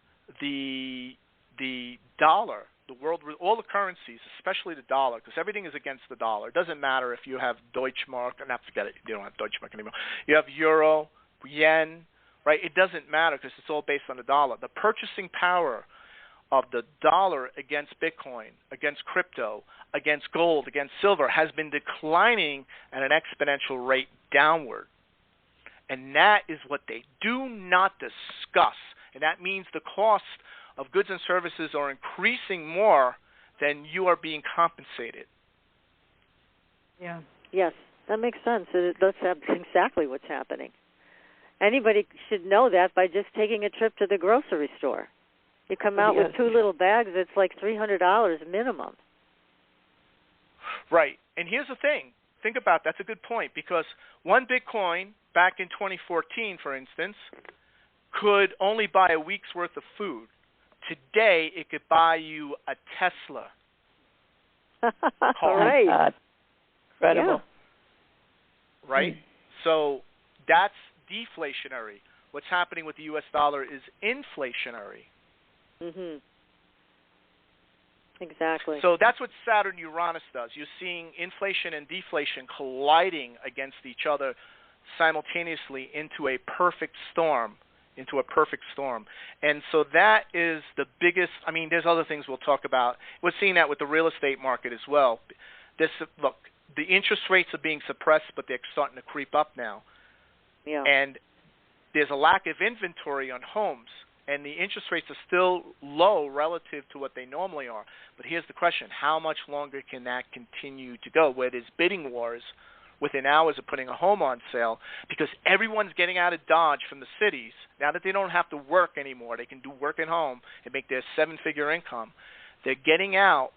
the dollar, the world, all the currencies, especially the dollar, because everything is against the dollar. It doesn't matter if you have Deutschmark, forget it, you don't have Deutschmark anymore. You have euro, yen, right? It doesn't matter because it's all based on the dollar. The purchasing power of the dollar against Bitcoin, against crypto, against gold, against silver has been declining at an exponential rate downward. And that is what they do not discuss. And that means the cost of goods and services are increasing more then you are being compensated. Yeah. Yes, that makes sense. That's exactly what's happening. Anybody should know that by just taking a trip to the grocery store. You come out with 2 little bags, it's like $300 minimum. Right. And here's the thing. Think about that's a good point, because one Bitcoin back in 2014, for instance, could only buy a week's worth of food. Today, it could buy you a Tesla. Right. Incredible. Yeah. Right? So that's deflationary. What's happening with the U.S. dollar is inflationary. Mhm. Exactly. So that's what Saturn-Uranus does. You're seeing inflation and deflation colliding against each other simultaneously into a perfect storm. And so that is the biggest, I mean, there's other things we'll talk about. We're seeing that with the real estate market as well. Look, the interest rates are being suppressed, but they're starting to creep up now. Yeah. And there's a lack of inventory on homes, and the interest rates are still low relative to what they normally are. But here's the question: how much longer can that continue to go, where there's bidding wars within hours of putting a home on sale, because everyone's getting out of Dodge from the cities now that they don't have to work anymore. They can do work at home and make their 7-figure income. They're getting out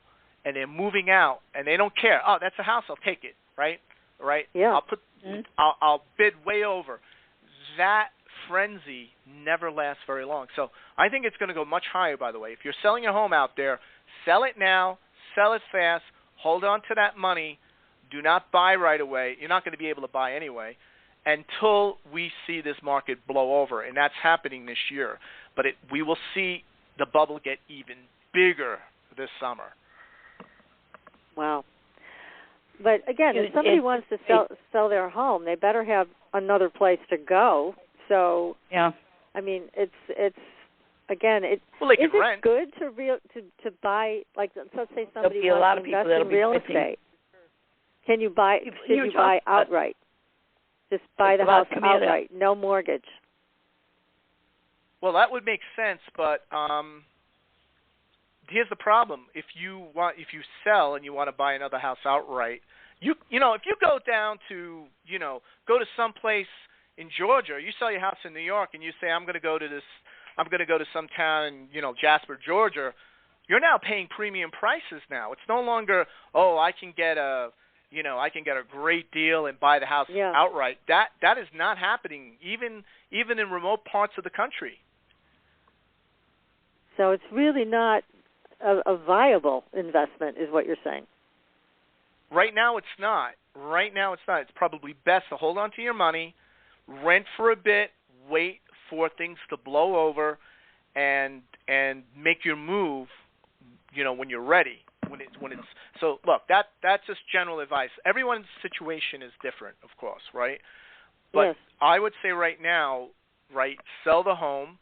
and they're moving out, and they don't care. Oh, that's a house, I'll take it, right? Yeah. I'll bid way over. That frenzy never lasts very long. So I think it's going to go much higher, by the way. If you're selling a home out there, sell it now, sell it fast, hold on to that money. Do not buy right away. You're not going to be able to buy anyway until we see this market blow over, and that's happening this year. But we will see the bubble get even bigger this summer. Wow. But again, if somebody wants to sell their home, they better have another place to go. So, yeah. I mean, it's again, well, is it good to buy, like, let's say somebody wants to invest in real estate. Can you buy? Should you buy outright? Just buy the house outright, no mortgage. Well, that would make sense, but here's the problem: if you sell and you want to buy another house outright, you know, if you go down to go to some place in Georgia, you sell your house in New York, and you say I'm going to go to some town in Jasper, Georgia. You're now paying premium prices. Now it's no longer I can get a great deal and buy the house outright. That is not happening even in remote parts of the country. So it's really not a viable investment, is what you're saying. Right now it's not. It's probably best to hold on to your money, rent for a bit, wait for things to blow over, and make your move, when you're ready. So look, that's just general advice. Everyone's situation is different, of course, right? But yes. I would say right now, sell the home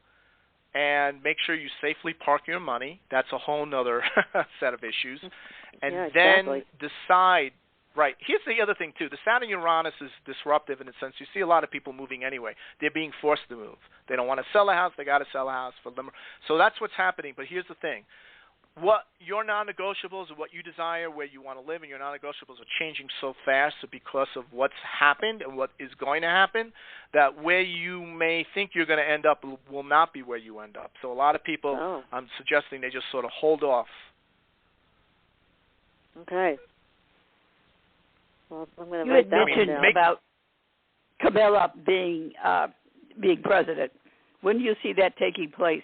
and make sure you safely park your money. That's a whole nother set of issues. And then decide. Right. Here's the other thing, too. The Saturn-Uranus is disruptive in a sense. You see a lot of people moving anyway. They're being forced to move. They don't want to sell a house. They got to sell a house for them. So that's what's happening. But here's the thing. What your non-negotiables, what you desire, where you want to live, and your non-negotiables are changing so fast because of what's happened and what is going to happen, that where you may think you're going to end up will not be where you end up. So a lot of people, I'm suggesting they just sort of hold off. Okay. Well, I'm going to you had mentioned about Camilla being president. When do you see that taking place?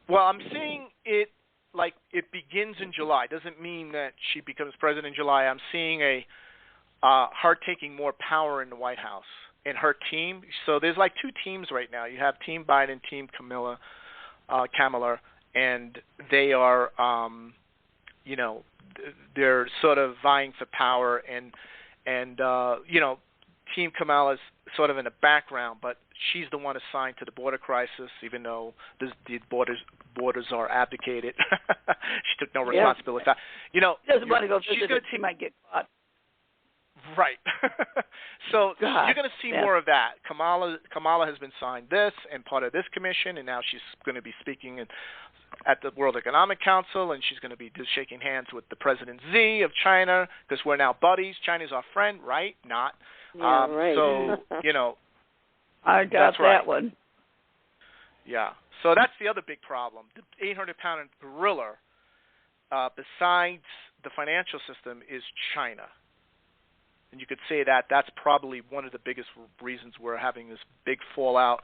Well, I'm seeing it like it begins in July. Doesn't mean that she becomes president in July. I'm seeing her taking more power in the White House and her team. So there's like two teams right now. You have Team Biden, Team Kamala, and they are, they're sort of vying for power, and Team Kamala's sort of in the background, but she's the one assigned to the border crisis, even though the borders are abdicated. She took no responsibility. Doesn't want to go visit. She might get caught. Right. So God. you're going to see more of that. Kamala has been signed this and part of this commission, and now she's going to be speaking at the World Economic Council, and she's going to be shaking hands with the President Xi of China, because we're now buddies. China's our friend, right? Not. Yeah, right. So, you know. I got that one. Yeah. So that's the other big problem. The 800-pound gorilla, besides the financial system, is China. And you could say that that's probably one of the biggest reasons we're having this big fallout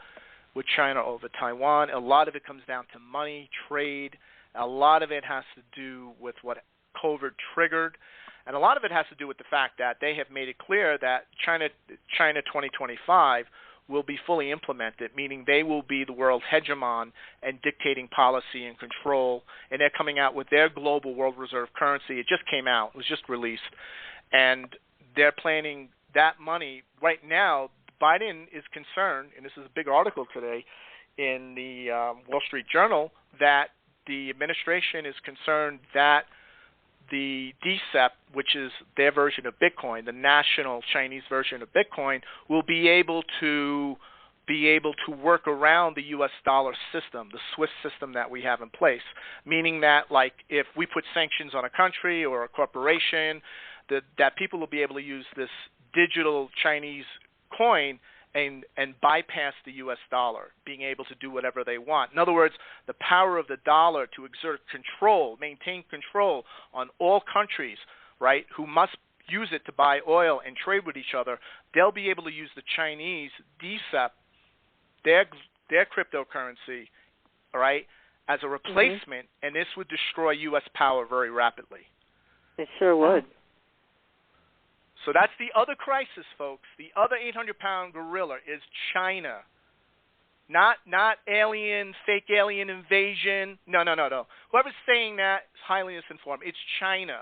with China over Taiwan. A lot of it comes down to money, trade. A lot of it has to do with what COVID triggered. And a lot of it has to do with the fact that they have made it clear that China 2025 will be fully implemented, meaning they will be the world hegemon and dictating policy and control. And they're coming out with their global world reserve currency. It just came out. It was just released. And they're planning that money. Right now, Biden is concerned, and this is a big article today in the Wall Street Journal, that the administration is concerned that the DCEP, which is their version of Bitcoin, the national Chinese version of Bitcoin, will be able to work around the U.S. dollar system, the SWIFT system that we have in place, meaning that, like, if we put sanctions on a country or a corporation, that people will be able to use this digital Chinese coin and bypass the U.S. dollar, being able to do whatever they want. In other words, the power of the dollar to exert control, maintain control on all countries, right, who must use it to buy oil and trade with each other, they'll be able to use the Chinese DCEP, their cryptocurrency, all right, as a replacement, and this would destroy U.S. power very rapidly. It sure would. So that's the other crisis, folks. The other 800-pound gorilla is China. Not alien, fake alien invasion. No. Whoever's saying that is highly misinformed. It's China.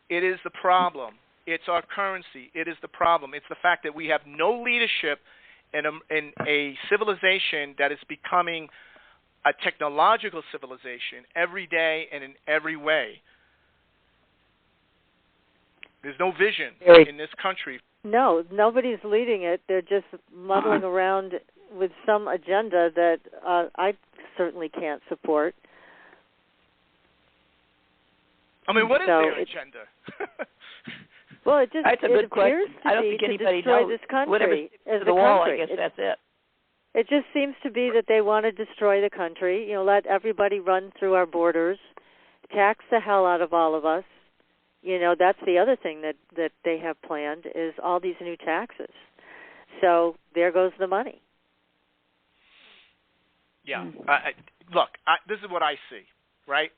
It is the problem. It's our currency. It is the problem. It's the fact that we have no leadership in a civilization that is becoming a technological civilization every day and in every way. There's no vision in this country. No, nobody's leading it. They're just muddling around with some agenda that I certainly can't support. I mean, what is their agenda? Well, it just that's a good appears question. I don't think anybody knows. This country Whatever as to the wall, country. I guess that's it. It just seems to be that they want to destroy the country. You know, let everybody run through our borders, tax the hell out of all of us. You know, that's the other thing that they have planned is all these new taxes. So there goes the money. Yeah. Look, this is what I see, right?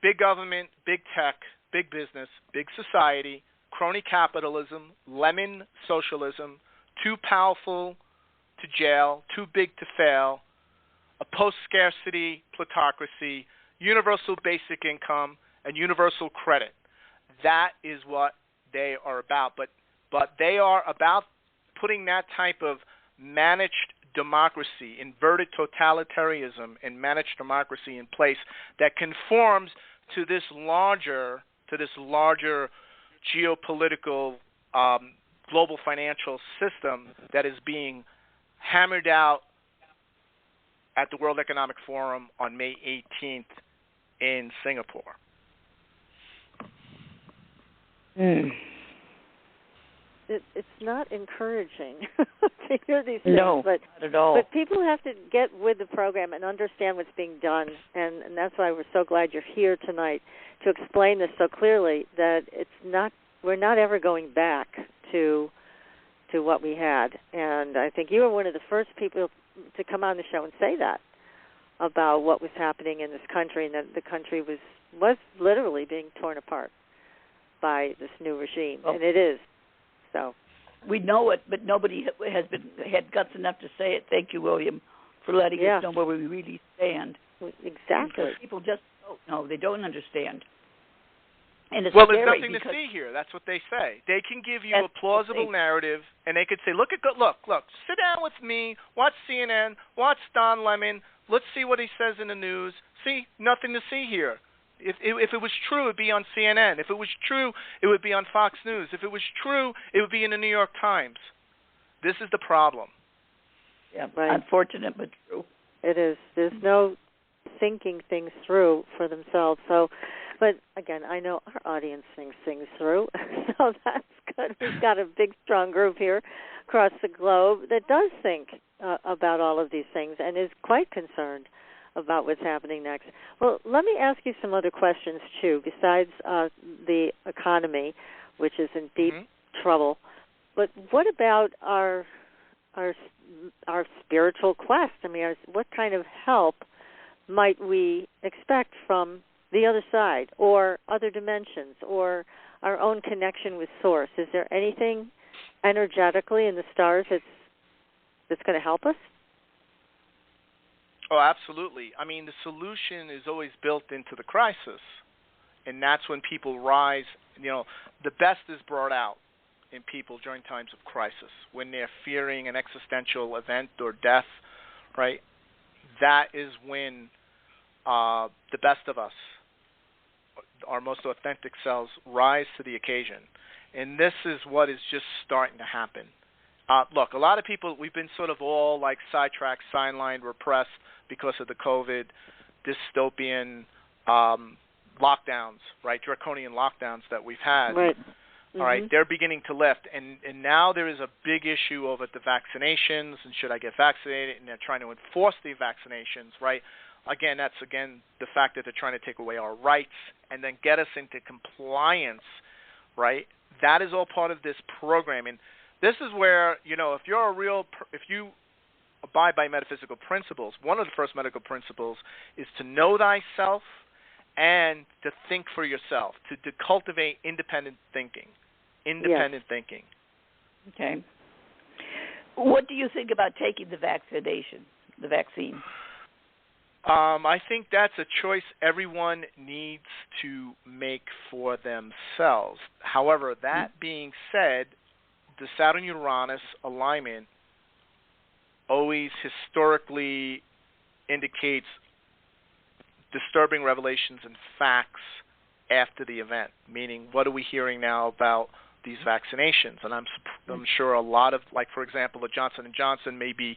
Big government, big tech, big business, big society, crony capitalism, lemon socialism, too powerful to jail, too big to fail, a post-scarcity plutocracy, universal basic income, and universal credit. That is what they are about. But they are about putting that type of managed democracy, inverted totalitarianism, and managed democracy in place that conforms to this larger geopolitical global financial system that is being hammered out at the World Economic Forum on May 18th in Singapore. It's not encouraging to hear these things, no, but not at all. But people have to get with the program and understand what's being done, and that's why we're so glad you're here tonight to explain this so clearly that we're not ever going back to what we had. And I think you were one of the first people to come on the show and say that about what was happening in this country, and that the country was literally being torn apart by this new regime, and it is. So we know it, but nobody had guts enough to say it. Thank you, William, for letting us know where we really stand. Exactly. Because people just don't know. They don't understand. And it's well, there's nothing to see here. That's what they say. They can give you a plausible narrative, and they could say, look, sit down with me, watch CNN, watch Don Lemon, let's see what he says in the news. See, nothing to see here. If it was true, it would be on CNN. If it was true, it would be on Fox News. If it was true, it would be in the New York Times. This is the problem. Yeah, right. Unfortunate but true. It is. There's no thinking things through for themselves. So, but again, I know our audience thinks things through, so that's good. We've got a big, strong group here across the globe that does think about all of these things and is quite concerned about what's happening next. Well, let me ask you some other questions, too, besides the economy, which is in deep trouble. But what about our spiritual quest? I mean, what kind of help might we expect from the other side or other dimensions or our own connection with Source? Is there anything energetically in the stars that's going to help us? Oh, absolutely. I mean, the solution is always built into the crisis, and that's when people rise. You know, the best is brought out in people during times of crisis, when they're fearing an existential event or death, right? That is when the best of us, our most authentic selves, rise to the occasion. And this is what is just starting to happen. Look, a lot of people, we've been sort of all like sidetracked, sidelined, repressed because of the COVID dystopian lockdowns, right, draconian lockdowns that we've had. Right. All right, they're beginning to lift. And now there is a big issue over the vaccinations and should I get vaccinated, and they're trying to enforce the vaccinations, right? Again, that's, the fact that they're trying to take away our rights and then get us into compliance, right? That is all part of this program. And this is where, you know, if you abide by metaphysical principles, one of the first medical principles is to know thyself and to think for yourself, to cultivate independent thinking. Thinking. Okay. What do you think about taking the vaccine? I think that's a choice everyone needs to make for themselves. However, that being said, the Saturn-Uranus alignment always historically indicates disturbing revelations and facts after the event, meaning what are we hearing now about these vaccinations? And I'm sure a lot of, like, for example, the Johnson & Johnson may be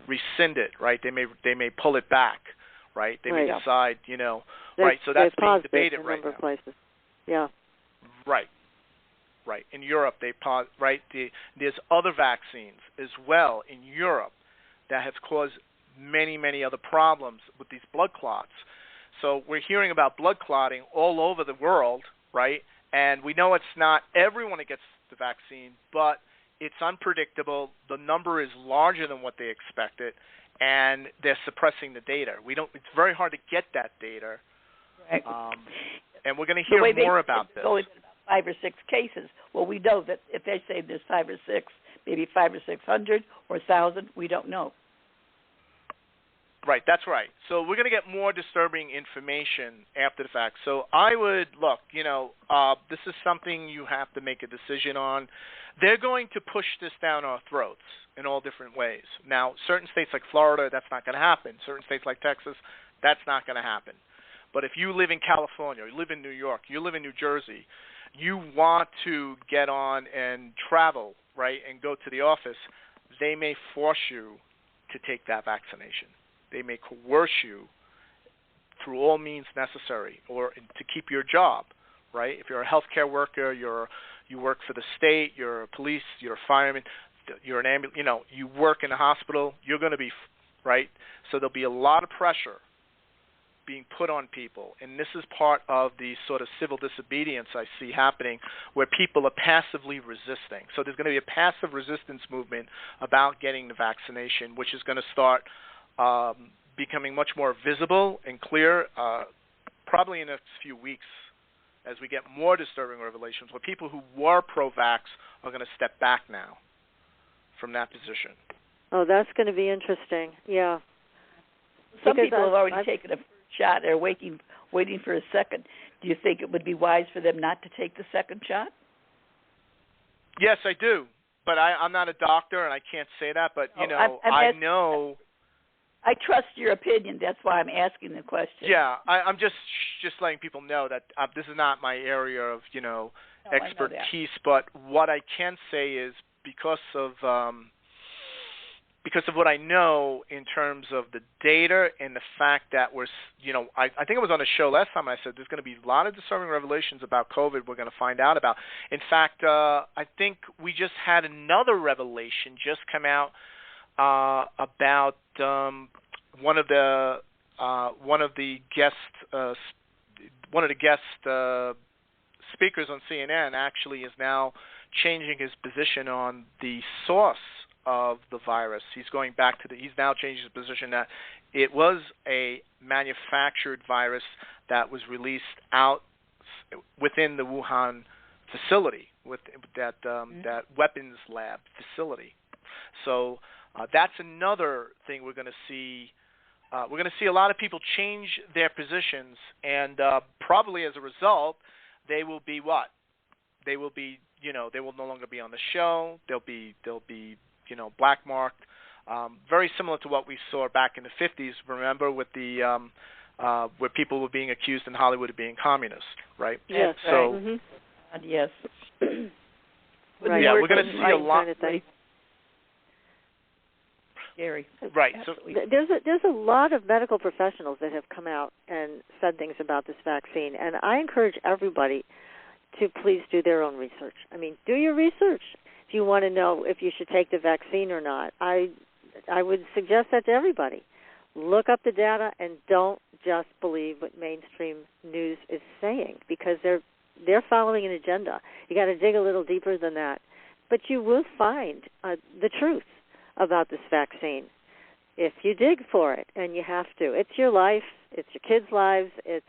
rescinded, right? They may pull it back, right? They may decide, you know, right? So that's being debated right now. Places. Yeah. Right. In Europe, they pause, right? There's other vaccines as well in Europe that have caused many, many other problems with these blood clots. So we're hearing about blood clotting all over the world, right? And we know it's not everyone that gets the vaccine, but it's unpredictable. The number is larger than what they expected, and they're suppressing the data. It's very hard to get that data, right. And we're going to hear more about this. Going about 5 or 6 cases. Well, we know that if they say there's 5 or 6, maybe 500 or 600 or 1,000, we don't know. Right, that's right. So we're going to get more disturbing information after the fact. So I would, look, you know, this is something you have to make a decision on. They're going to push this down our throats in all different ways. Now, certain states like Florida, that's not going to happen. Certain states like Texas, that's not going to happen. But if you live in California, you live in New York, you live in New Jersey, you want to get on and travel, right, and go to the office, they may force you to take that vaccination. They may coerce you through all means necessary or to keep your job, right? If you're a healthcare worker, you work for the state, you're a police, you're a fireman, you're an ambulance, you know, you work in a hospital, you're going to be, right? So there'll be a lot of pressure being put on people, and this is part of the sort of civil disobedience I see happening where people are passively resisting. So there's going to be a passive resistance movement about getting the vaccination, which is going to start becoming much more visible and clear probably in the next few weeks as we get more disturbing revelations where people who were pro-vax are going to step back now from that position. Oh, that's going to be interesting, yeah. Some people have already taken a shot. They're waiting for a second. Do you think it would be wise for them not to take the second shot? Yes, I do. But I'm not a doctor, and I can't say that. But, you know, I know I trust your opinion. That's why I'm asking the question. Yeah, I'm just letting people know that this is not my area of expertise. But what I can say is because of what I know in terms of the data and the fact that I think it was on a show last time I said there's going to be a lot of disturbing revelations about COVID we're going to find out about. In fact, I think we just had another revelation just come out about one of the guest speakers on CNN actually is now changing his position on the source of the virus. He's going back to he's now changed his position that it was a manufactured virus that was released out within the Wuhan facility, with that weapons lab facility. So that's another thing we're going to see. We're going to see a lot of people change their positions, and probably as a result, they will be what? They will be, they will no longer be on the show. They'll be black marked. Very similar to what we saw back in the 50s. Remember, with the where people were being accused in Hollywood of being communists, right? Yes. So, right. Mm-hmm. Yes. Right. Yeah, we're going to see a lot. Scary. Right. So there's a lot of medical professionals that have come out and said things about this vaccine, and I encourage everybody to please do their own research. I mean, do your research. If you want to know if you should take the vaccine or not, I would suggest that to everybody. Look up the data and don't just believe what mainstream news is saying, because they're following an agenda. You got to dig a little deeper than that, but you will find the truth about this vaccine if you dig for it, and you have to. It's your life. It's your kids' lives. It's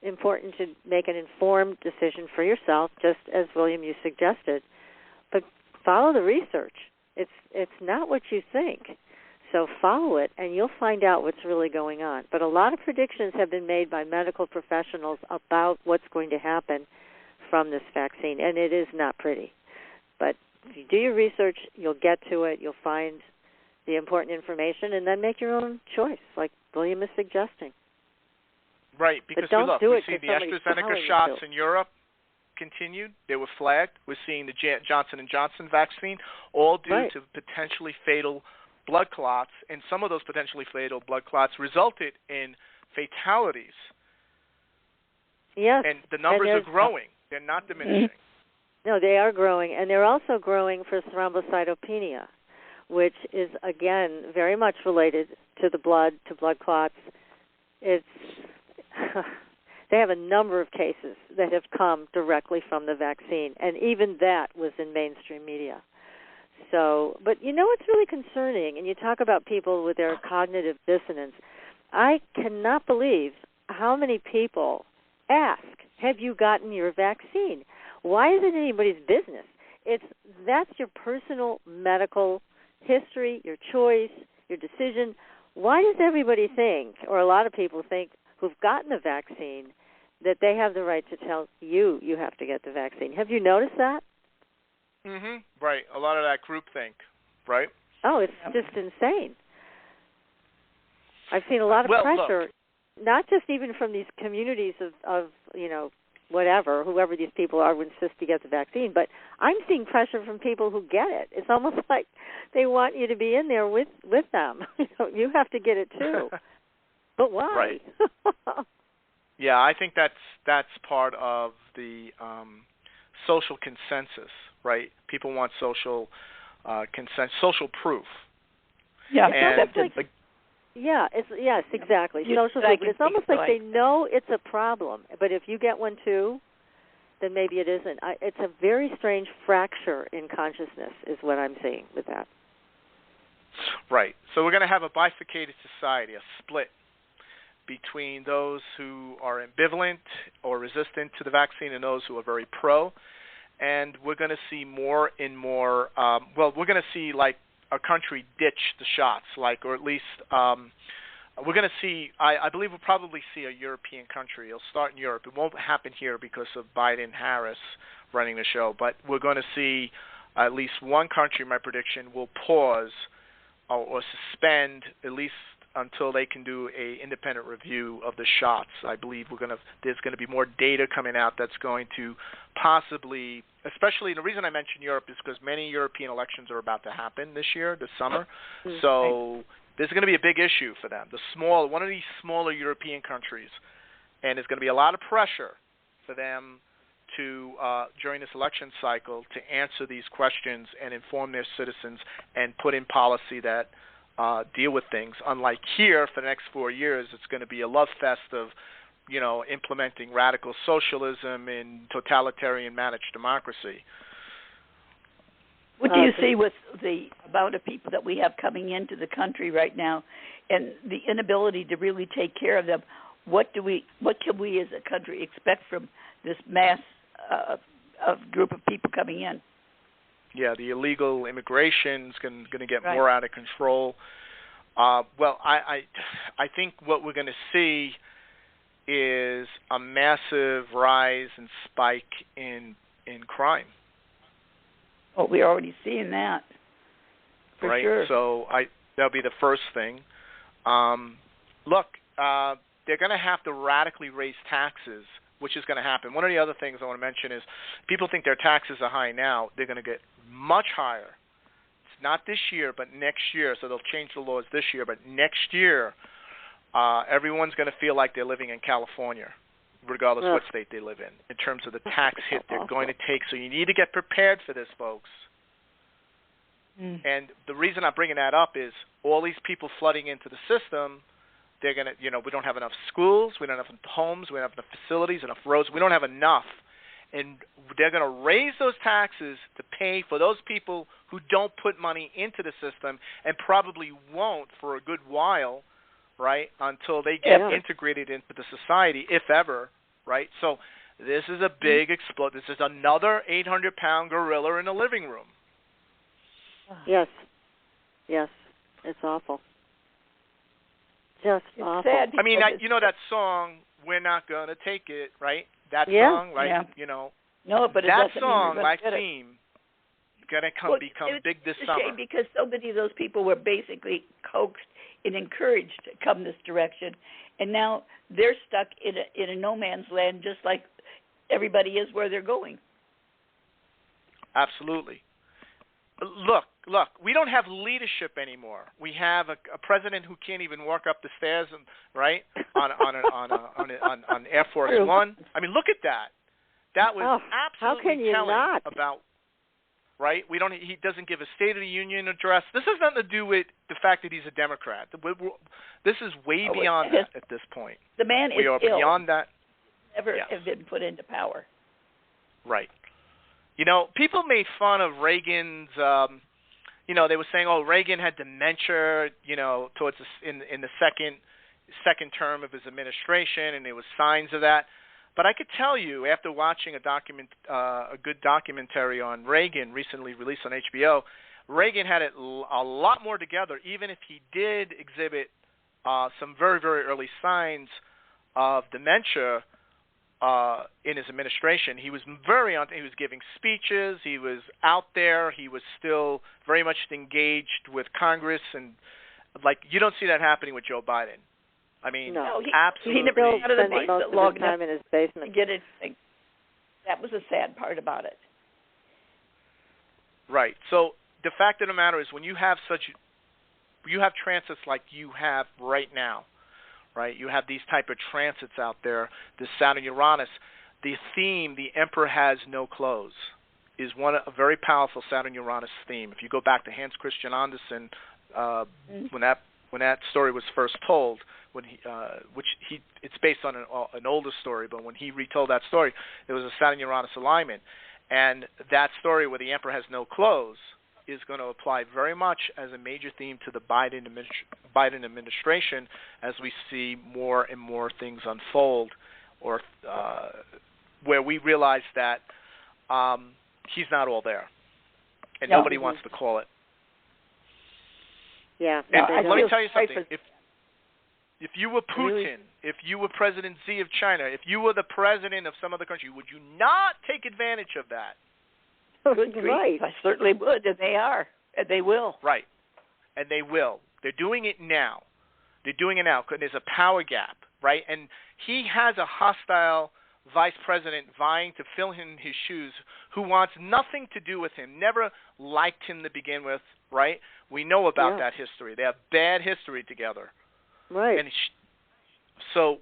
important to make an informed decision for yourself, just as, William, you suggested. But follow the research. It's not what you think. So follow it, and you'll find out what's really going on. But a lot of predictions have been made by medical professionals about what's going to happen from this vaccine, and it is not pretty. But if you do your research, you'll get to it, you'll find the important information, and then make your own choice, like William is suggesting. Right, because we see the AstraZeneca shots in Europe continued. They were flagged. We're seeing the Johnson & Johnson vaccine, all due to potentially fatal blood clots, and some of those potentially fatal blood clots resulted in fatalities. Yes. And the numbers are growing. They're not diminishing. No, they are growing, and they're also growing for thrombocytopenia, which is, again, very much related to the blood, to blood clots. They have a number of cases that have come directly from the vaccine, and even that was in mainstream media. So, but what's really concerning, and you talk about people with their cognitive dissonance, I cannot believe how many people ask, have you gotten your vaccine? Why is it anybody's business? That's your personal medical history, your choice, your decision. Why does everybody think, or a lot of people think, who've gotten the vaccine, that they have the right to tell you have to get the vaccine? Have you noticed that? Right. A lot of that groupthink, right? Oh, it's just insane. I've seen a lot of pressure, not just even from these communities of whoever these people are who insist to get the vaccine, but I'm seeing pressure from people who get it. It's almost like they want you to be in there with them. You have to get it too. But why? Right. Yeah, I think that's part of the social consensus, right? People want social social proof. Yeah, yes, exactly. Social proof. It's almost like they know it's a problem, but if you get one too, then maybe it isn't. It's a very strange fracture in consciousness is what I'm seeing with that. Right. So we're going to have a bifurcated society, a split between those who are ambivalent or resistant to the vaccine and those who are very pro. And we're going to see more and more, we're going to see like a country ditch the shots, or at least we're going to see, I believe we'll probably see a European country. It'll start in Europe. It won't happen here because of Biden-Harris running the show, but we're going to see at least one country, my prediction, will pause or suspend at least until they can do a independent review of the shots. I believe there's going to be more data coming out that's going to possibly, especially the reason I mention Europe is because many European elections are about to happen this year, this summer. So there's going to be a big issue for them. One of these smaller European countries, and there's going to be a lot of pressure for them to during this election cycle to answer these questions and inform their citizens and put in policy that deal with things. Unlike here, for the next 4 years, it's going to be a love fest of, implementing radical socialism and totalitarian managed democracy. What do you see with the amount of people that we have coming into the country right now, and the inability to really take care of them? What can we as a country expect from this mass of group of people coming in? Yeah, the illegal immigration is going to get more out of control. Well, I think what we're going to see is a massive rise and spike in crime. Oh, we're already seeing that. For sure. So that'll be the first thing. Look, they're going to have to radically raise taxes, which is going to happen. One of the other things I want to mention is people think their taxes are high now. They're going to get much higher. It's not this year, but next year. So they'll change the laws this year. But next year, everyone's going to feel like they're living in California, regardless what state they live in terms of the tax hit they're going to take. So you need to get prepared for this, folks. And the reason I'm bringing that up is all these people flooding into the system, they're going to, we don't have enough schools, we don't have enough homes, we don't have enough facilities, enough roads, we don't have enough. And they're going to raise those taxes to pay for those people who don't put money into the system and probably won't for a good while, right, until they get integrated into the society, if ever, right? So this is a big This is another 800-pound gorilla in the living room. Yes. It's awful. Just awful. Sad. I mean, that song, "We're Not Gonna Take It," right? That song, right? No, but that song, that theme, gonna become big this summer. It's a shame because so many of those people were basically coaxed and encouraged to come this direction, and now they're stuck in a no man's land, just like everybody is where they're going. Absolutely. Look, we don't have leadership anymore. We have a president who can't even walk up the stairs, on Air Force One. I mean, look at that. That was absolutely telling about, right? He doesn't give a State of the Union address. This has nothing to do with the fact that he's a Democrat. This is way beyond that at this point. The man is ill. We are beyond that. Never have been put into power. Right. People made fun of Reagan's. They were saying, Reagan had dementia. Towards in the second term of his administration, and there was signs of that. But I could tell you, after watching a good documentary on Reagan recently released on HBO, Reagan had it a lot more together. Even if he did exhibit some very, very early signs of dementia. In his administration, he was he was giving speeches, he was out there, he was still very much engaged with Congress, and you don't see that happening with Joe Biden. I mean, absolutely. He never got out of the basement long enough in his basement to get anything. That was the sad part about it. Right. So the fact of the matter is, when you have transits like you have right now. Right, you have these type of transits out there. The Saturn-Uranus, the theme, the Emperor has no clothes, is a very powerful Saturn-Uranus theme. If you go back to Hans Christian Andersen, when that story was first told, it's based on an older story, but when he retold that story, there was a Saturn-Uranus alignment, and that story where the Emperor has no clothes is going to apply very much as a major theme to the Biden administration as we see more and more things unfold, or where we realize that he's not all there, and nobody wants to call it. Yeah. And let me tell you something. If you were Putin, if you were President Xi of China, if you were the president of some other country, would you not take advantage of that? Good grief. Right. I certainly would, and they are, and they will. Right, and they will. They're doing it now. They're doing it now. There's a power gap, right? And he has a hostile vice president vying to fill in his shoes who wants nothing to do with him, never liked him to begin with, right? We know about that history. They have bad history together. Right. And so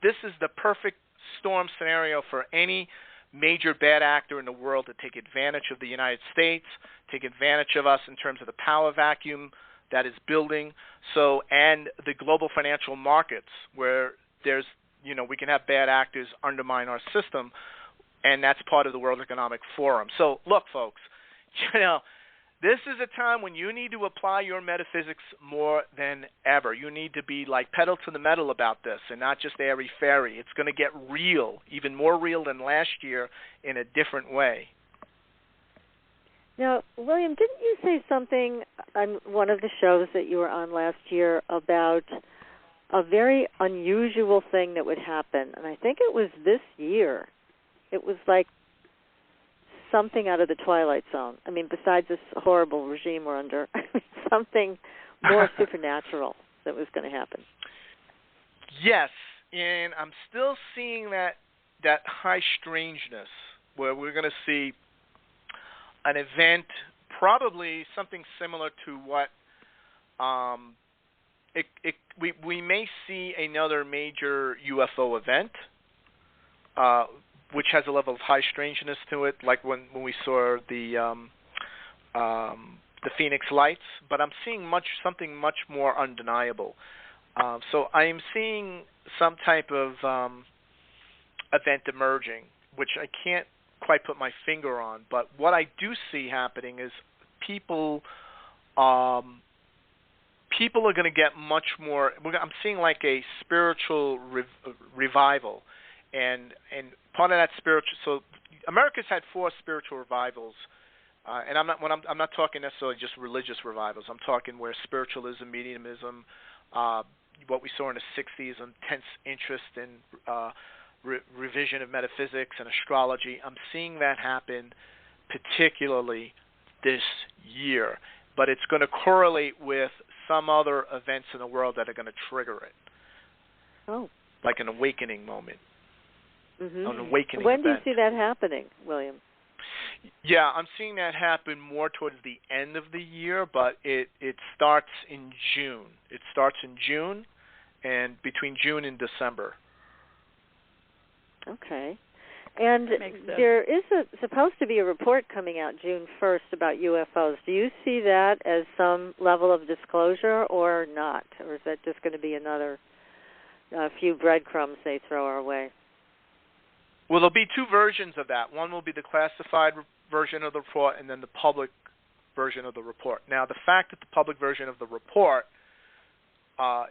this is the perfect storm scenario for any major bad actor in the world to take advantage of the United States, take advantage of us in terms of the power vacuum that is building, and the global financial markets where there's, we can have bad actors undermine our system, and that's part of the World Economic Forum. So look, folks, this is a time when you need to apply your metaphysics more than ever. You need to be like pedal to the metal about this and not just airy-fairy. It's going to get real, even more real than last year in a different way. Now, William, didn't you say something on one of the shows that you were on last year about a very unusual thing that would happen? And I think it was this year. It was like something out of the Twilight Zone. I mean, besides this horrible regime we're under, something more supernatural that was going to happen. Yes, and I'm still seeing that high strangeness where we're going to see an event, probably something similar to what we may see another major UFO event, which has a level of high strangeness to it, like when we saw the Phoenix Lights. But I'm seeing something much more undeniable. So I am seeing some type of event emerging, which I can't quite put my finger on. But what I do see happening is people are going to get much more. I'm seeing like a spiritual revival, and part of that spiritual. So America's had 4 spiritual revivals, and I'm not talking necessarily just religious revivals. I'm talking where spiritualism, mediumism, what we saw in the '60s, intense interest in revision of metaphysics and astrology. I'm seeing that happen particularly this year, but it's going to correlate with some other events in the world that are going to trigger it. Oh. Like an awakening moment. Mm-hmm. An awakening When do you event. see that happening, William? Yeah, I'm seeing that happen more towards the end of the year, but it starts in June. It starts in June, and between June and December. Okay. And there is supposed to be a report coming out June 1st about UFOs. Do you see that as some level of disclosure or not? Or is that just going to be another few breadcrumbs they throw our way? Well, there'll be 2 versions of that. One will be the classified version of the report and then the public version of the report. Now, the fact that the public version of the report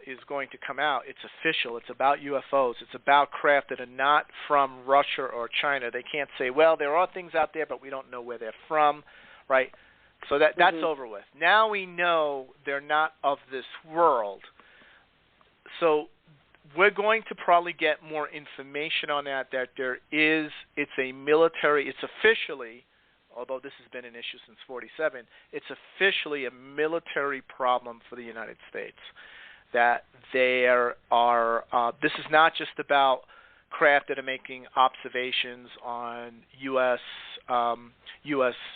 is going to come out, it's official. It's about UFOs. It's about craft that are not from Russia or China. They can't say, well, there are things out there, but we don't know where they're from, right? So that's over with. Now we know they're not of this world. So we're going to probably get more information on that it's a military, it's officially, although this has been an issue since 1947, it's officially a military problem for the United States. That there are, this is not just about craft that are making observations on U.S.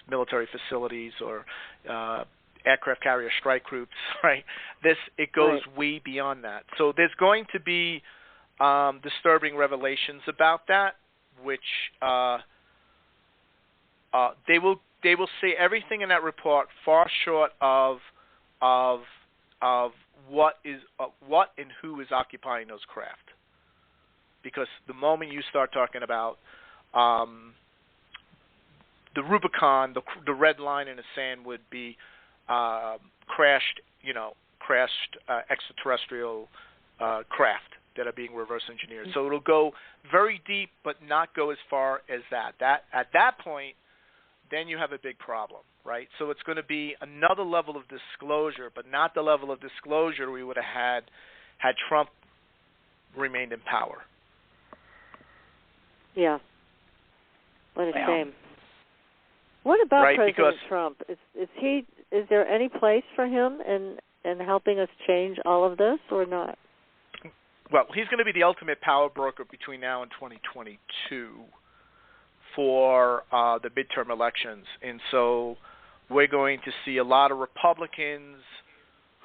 military facilities or aircraft carrier strike groups, right? It goes way beyond that. So there's going to be disturbing revelations about that, which they will say everything in that report far short of what and who is occupying those craft. Because the moment you start talking about the Rubicon, the red line in the sand would be crashed extraterrestrial craft that are being reverse engineered. So it'll go very deep, but not go as far as that. At that point, then you have a big problem, right? So it's going to be another level of disclosure, but not the level of disclosure we would have had Trump remained in power. Yeah. What a shame. What about President Trump? Is there any place for him and helping us change all of this, or not? Well, he's going to be the ultimate power broker between now and 2022 for the midterm elections. And so we're going to see a lot of Republicans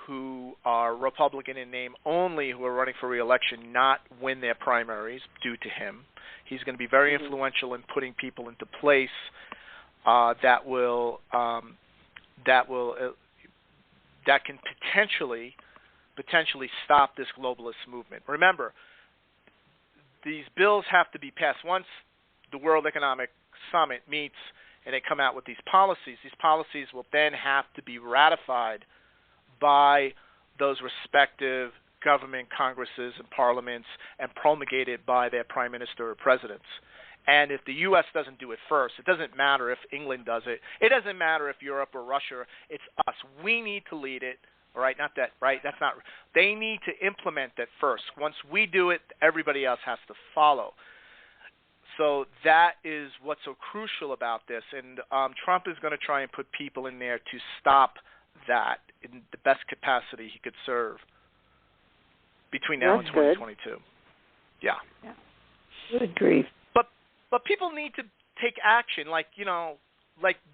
who are Republican in name only, who are running for re-election, not win their primaries due to him. He's going to be very influential in putting people into place that can potentially stop this globalist movement. Remember, these bills have to be passed. Once the World Economic Summit meets and they come out with these policies will then have to be ratified by those respective government congresses and parliaments and promulgated by their prime minister or presidents. And if the U.S. doesn't do it first, it doesn't matter if England does it. It doesn't matter if Europe or Russia. It's us. We need to lead it. All right, not that, right? That's not. They need to implement that first. Once we do it, everybody else has to follow. So that is what's so crucial about this. And Trump is going to try and put people in there to stop that in the best capacity he could serve between now and 2022. Good. Yeah. Good grief. But people need to take action, like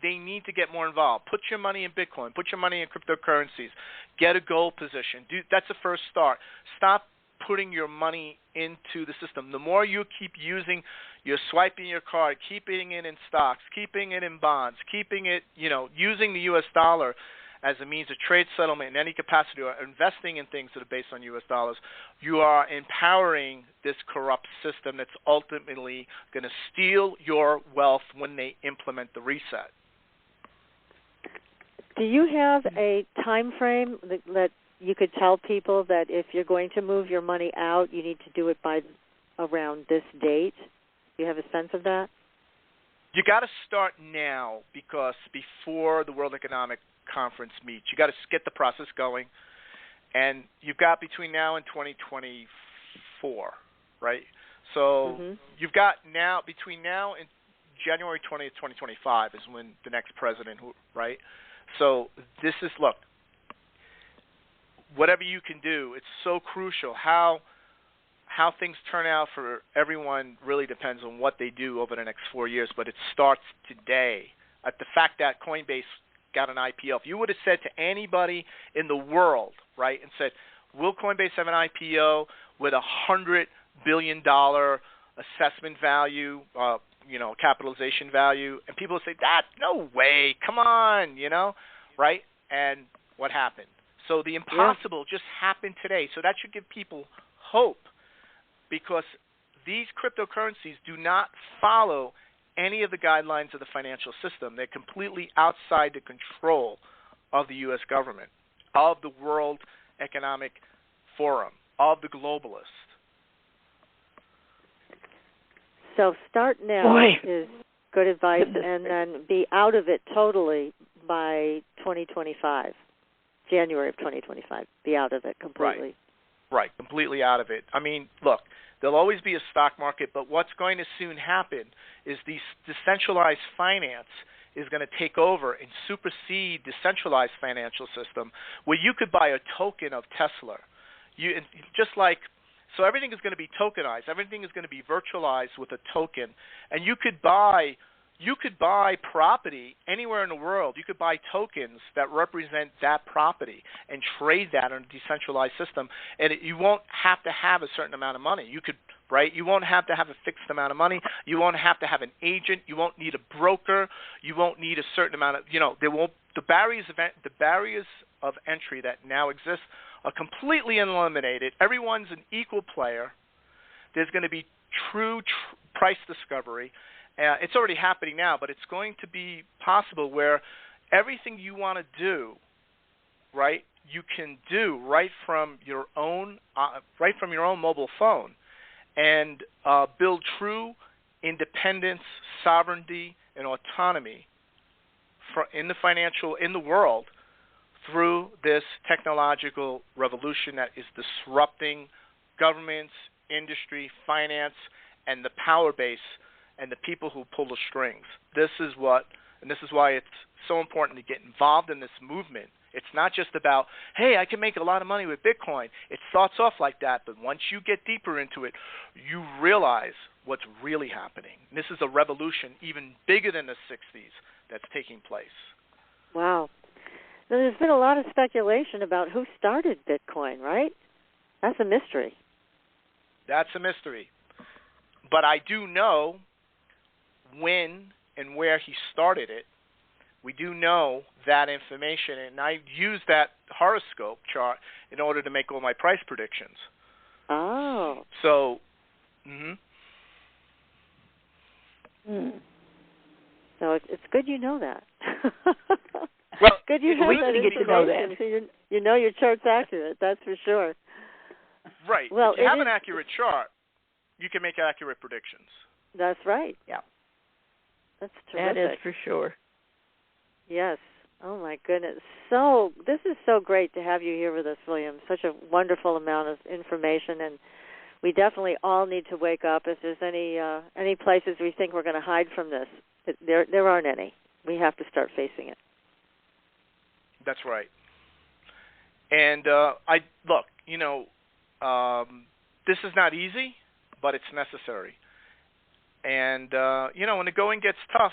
they need to get more involved. Put your money in Bitcoin. Put your money in cryptocurrencies. Get a gold position. That's the first start. Stop putting your money into the system. The more you keep using, you're swiping your card, keeping it in stocks, keeping it in bonds, keeping it, using the U.S. dollar as a means of trade settlement in any capacity, or investing in things that are based on U.S. dollars, you are empowering this corrupt system that's ultimately going to steal your wealth when they implement the reset. Do you have a time frame that you could tell people that if you're going to move your money out, you need to do it by around this date? Do you have a sense of that? You got to start now, because before the World Economic Conference meets, you got to get the process going, and you've got between now and 2024, right? So you've got between now and January 20th, 2025 is when the next president, right? So this is, look, whatever you can do, it's so crucial. How things turn out for everyone really depends on what they do over the next 4 years, but it starts today. At the fact that Coinbase got an IPO. If you would have said to anybody in the world, right, and said, will Coinbase have an IPO with $100 billion assessment value, capitalization value, and people would say, no way, come on, right? And what happened? So the impossible just happened today. So that should give people hope, because these cryptocurrencies do not follow any of the guidelines of the financial system. They're completely outside the control of the U.S. government, of the World Economic Forum, of the globalists. So start now is good advice, and then be out of it totally by 2025, January of 2025. Be out of it completely. Right, completely out of it. I mean, look, there'll always be a stock market, but what's going to soon happen is the decentralized finance is going to take over and supersede the centralized financial system, where you could buy a token of Tesla. So everything is going to be tokenized. Everything is going to be virtualized with a token, and you could buy property anywhere in the world. You could buy tokens that represent that property and trade that in a decentralized system, and you won't have to have a certain amount of money. You won't have to have a fixed amount of money. You won't have to have an agent. You won't need a broker. You won't need a certain amount of, the barriers of entry that now exist are completely eliminated. Everyone's an equal player. There's going to be true price discovery. It's already happening now, but it's going to be possible where everything you want to do, right, you can do right from your own mobile phone, and build true independence, sovereignty, and autonomy in the world through this technological revolution that is disrupting governments, industry, finance, and the power base and the people who pull the strings. This is why it's so important to get involved in this movement It's not just about, hey, I can make a lot of money with Bitcoin. It starts off like that, but once you get deeper into it, you realize what's really happening. And this is a revolution even bigger than the 60s that's taking place. Wow. Now, there's been a lot of speculation about who started Bitcoin, right? That's a mystery. That's a mystery. But I do know when and where he started it. We do know that information, and I use that horoscope chart in order to make all my price predictions. Oh. So, So it's good you know that. Well, good you have that information. So you know your chart's accurate, that's for sure. Right. Well, if you have an accurate chart, you can make accurate predictions. That's right. Yeah. That's terrific. That is for sure. Yes. Oh, my goodness. So this is so great to have you here with us, William. Such a wonderful amount of information, and we definitely all need to wake up. If there's any places we think we're going to hide from this, there aren't any. We have to start facing it. That's right. And this is not easy, but it's necessary. And, when the going gets tough,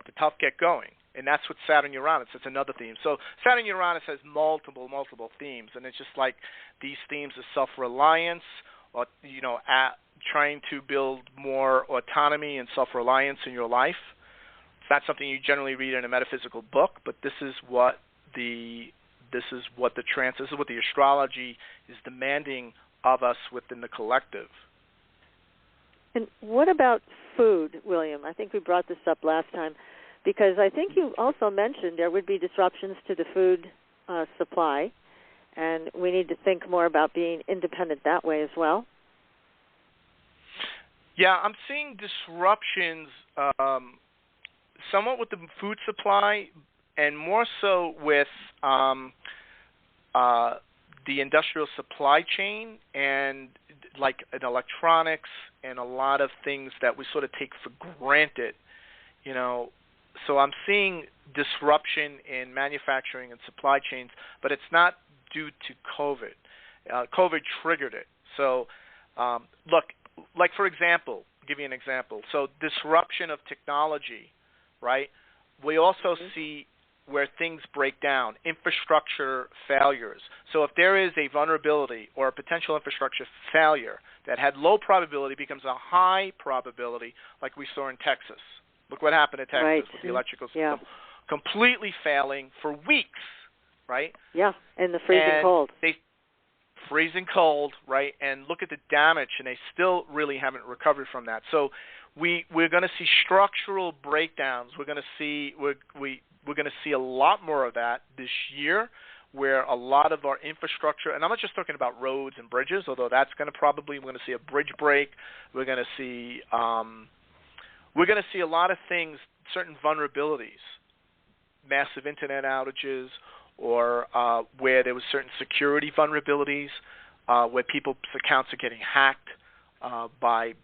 the tough get going. And that's what Saturn-Uranus, it's another theme. So Saturn-Uranus has multiple themes. And it's just like these themes of self-reliance or, trying to build more autonomy and self-reliance in your life. It's not something you generally read in a metaphysical book, but this is what the astrology is demanding of us within the collective. And what about food, William? I think we brought this up last time, because I think you also mentioned there would be disruptions to the food supply, and we need to think more about being independent that way as well. Yeah, I'm seeing disruptions somewhat with the food supply, and more so with the industrial supply chain and like in electronics and a lot of things that we sort of take for granted, So I'm seeing disruption in manufacturing and supply chains, but it's not due to COVID. COVID triggered it. So, look, like for example, I'll give you an example. So disruption of technology, right? We also see where things break down, infrastructure failures. So if there is a vulnerability or a potential infrastructure failure that had low probability becomes a high probability, like we saw in Texas. Look what happened in Texas with the electrical system. Completely failing for weeks, right? Yeah, in the freezing cold. Freezing cold, right? And look at the damage, and they still really haven't recovered from that. So we're going to see structural breakdowns. We're going to see we're going to see a lot more of that this year, where a lot of our infrastructure, and I'm not just talking about roads and bridges, although that's going to we're going to see a bridge break. We're going to see a lot of things, certain vulnerabilities, massive internet outages, or where there was certain security vulnerabilities, where people's accounts are getting hacked by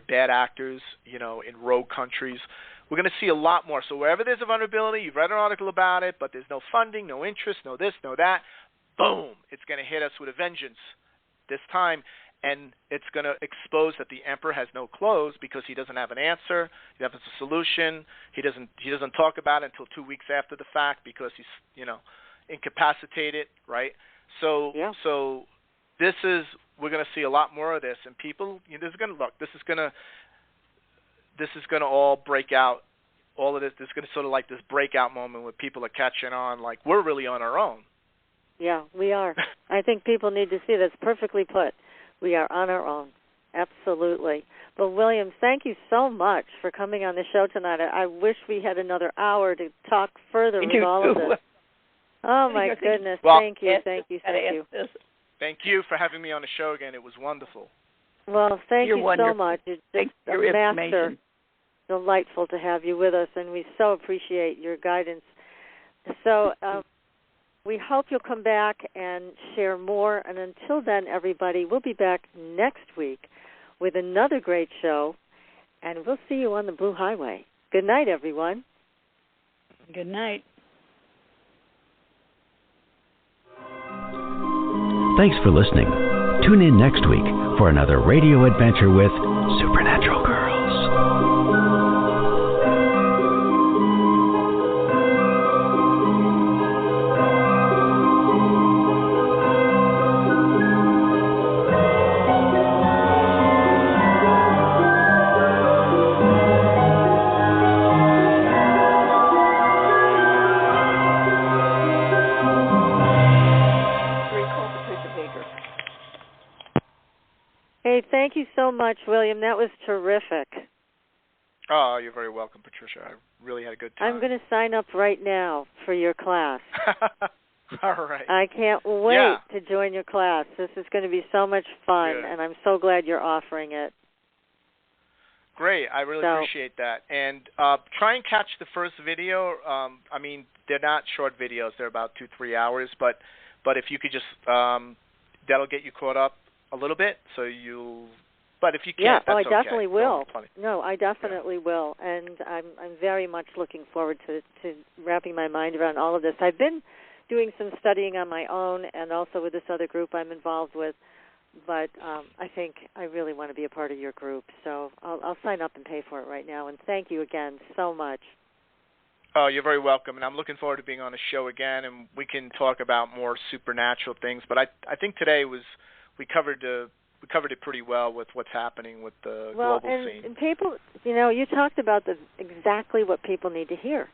bad actors, in rogue countries. We're going to see a lot more. So wherever there's a vulnerability, you've read an article about it, but there's no funding, no interest, no this, no that, boom, it's going to hit us with a vengeance this time, and it's going to expose that the emperor has no clothes because he doesn't have an answer, he doesn't have a solution, he doesn't talk about it until 2 weeks after the fact because he's, incapacitated, right? So we're going to see a lot more of this, and people, this is going to all break out. All of this is going to sort of like this breakout moment where people are catching on, like we're really on our own. Yeah, we are. I think people need to see that's perfectly put. We are on our own. Absolutely. Well, William, thank you so much for coming on the show tonight. I wish we had another hour to talk further with all of this. Oh, my goodness. Well, thank you. Thank you Thank you for having me on the show again. It was wonderful. Well, thank you wonderful. so much. You're Thanks just for a your master. Delightful to have you with us, and we so appreciate your guidance. So we hope you'll come back and share more. And until then, everybody, we'll be back next week with another great show, and we'll see you on the Blue Highway. Good night, everyone. Good night. Thanks for listening. Tune in next week for another radio adventure with Supernatural Girls. Thank you so much, William. That was terrific. Oh, you're very welcome, Patricia. I really had a good time. I'm going to sign up right now for your class. All right. I can't wait to join your class. This is going to be so much fun, and I'm so glad you're offering it. Great. I really appreciate that. And try and catch the first video. I mean, they're not short videos. They're about 2-3 hours. But if you could just, that'll get you caught up a little bit. So you'll, but if you can't, that's okay. I definitely will. No, I definitely will. And I'm very much looking forward to wrapping my mind around all of this. I've been doing some studying on my own and also with this other group I'm involved with. But I think I really want to be a part of your group. So I'll sign up and pay for it right now. And thank you again so much. Oh, you're very welcome. And I'm looking forward to being on the show again, and we can talk about more supernatural things. But I think today we covered it pretty well with what's happening with the global scene. And people, you talked about exactly what people need to hear.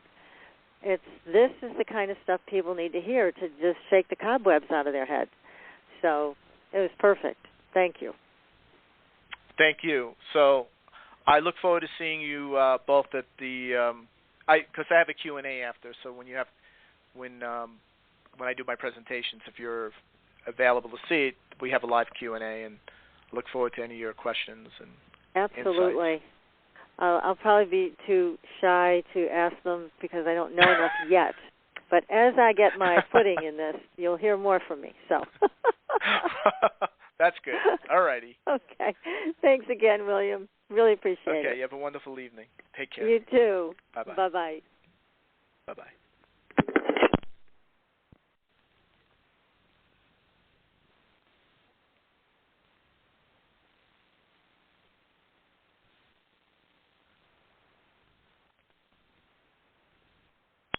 This is the kind of stuff people need to hear to just shake the cobwebs out of their head. So it was perfect. Thank you. Thank you. So I look forward to seeing you both at the because I have a Q&A after. So when I do my presentations, if you're available to see it, we have a live Q&A, and look forward to any of your questions and absolutely. insights. I'll probably be too shy to ask them because I don't know enough yet. But as I get my footing in this, you'll hear more from me. So that's good. All righty. Okay. Thanks again, William. Really appreciate it. Okay. You have a wonderful evening. Take care. You too. Bye-bye. Bye-bye. Bye-bye.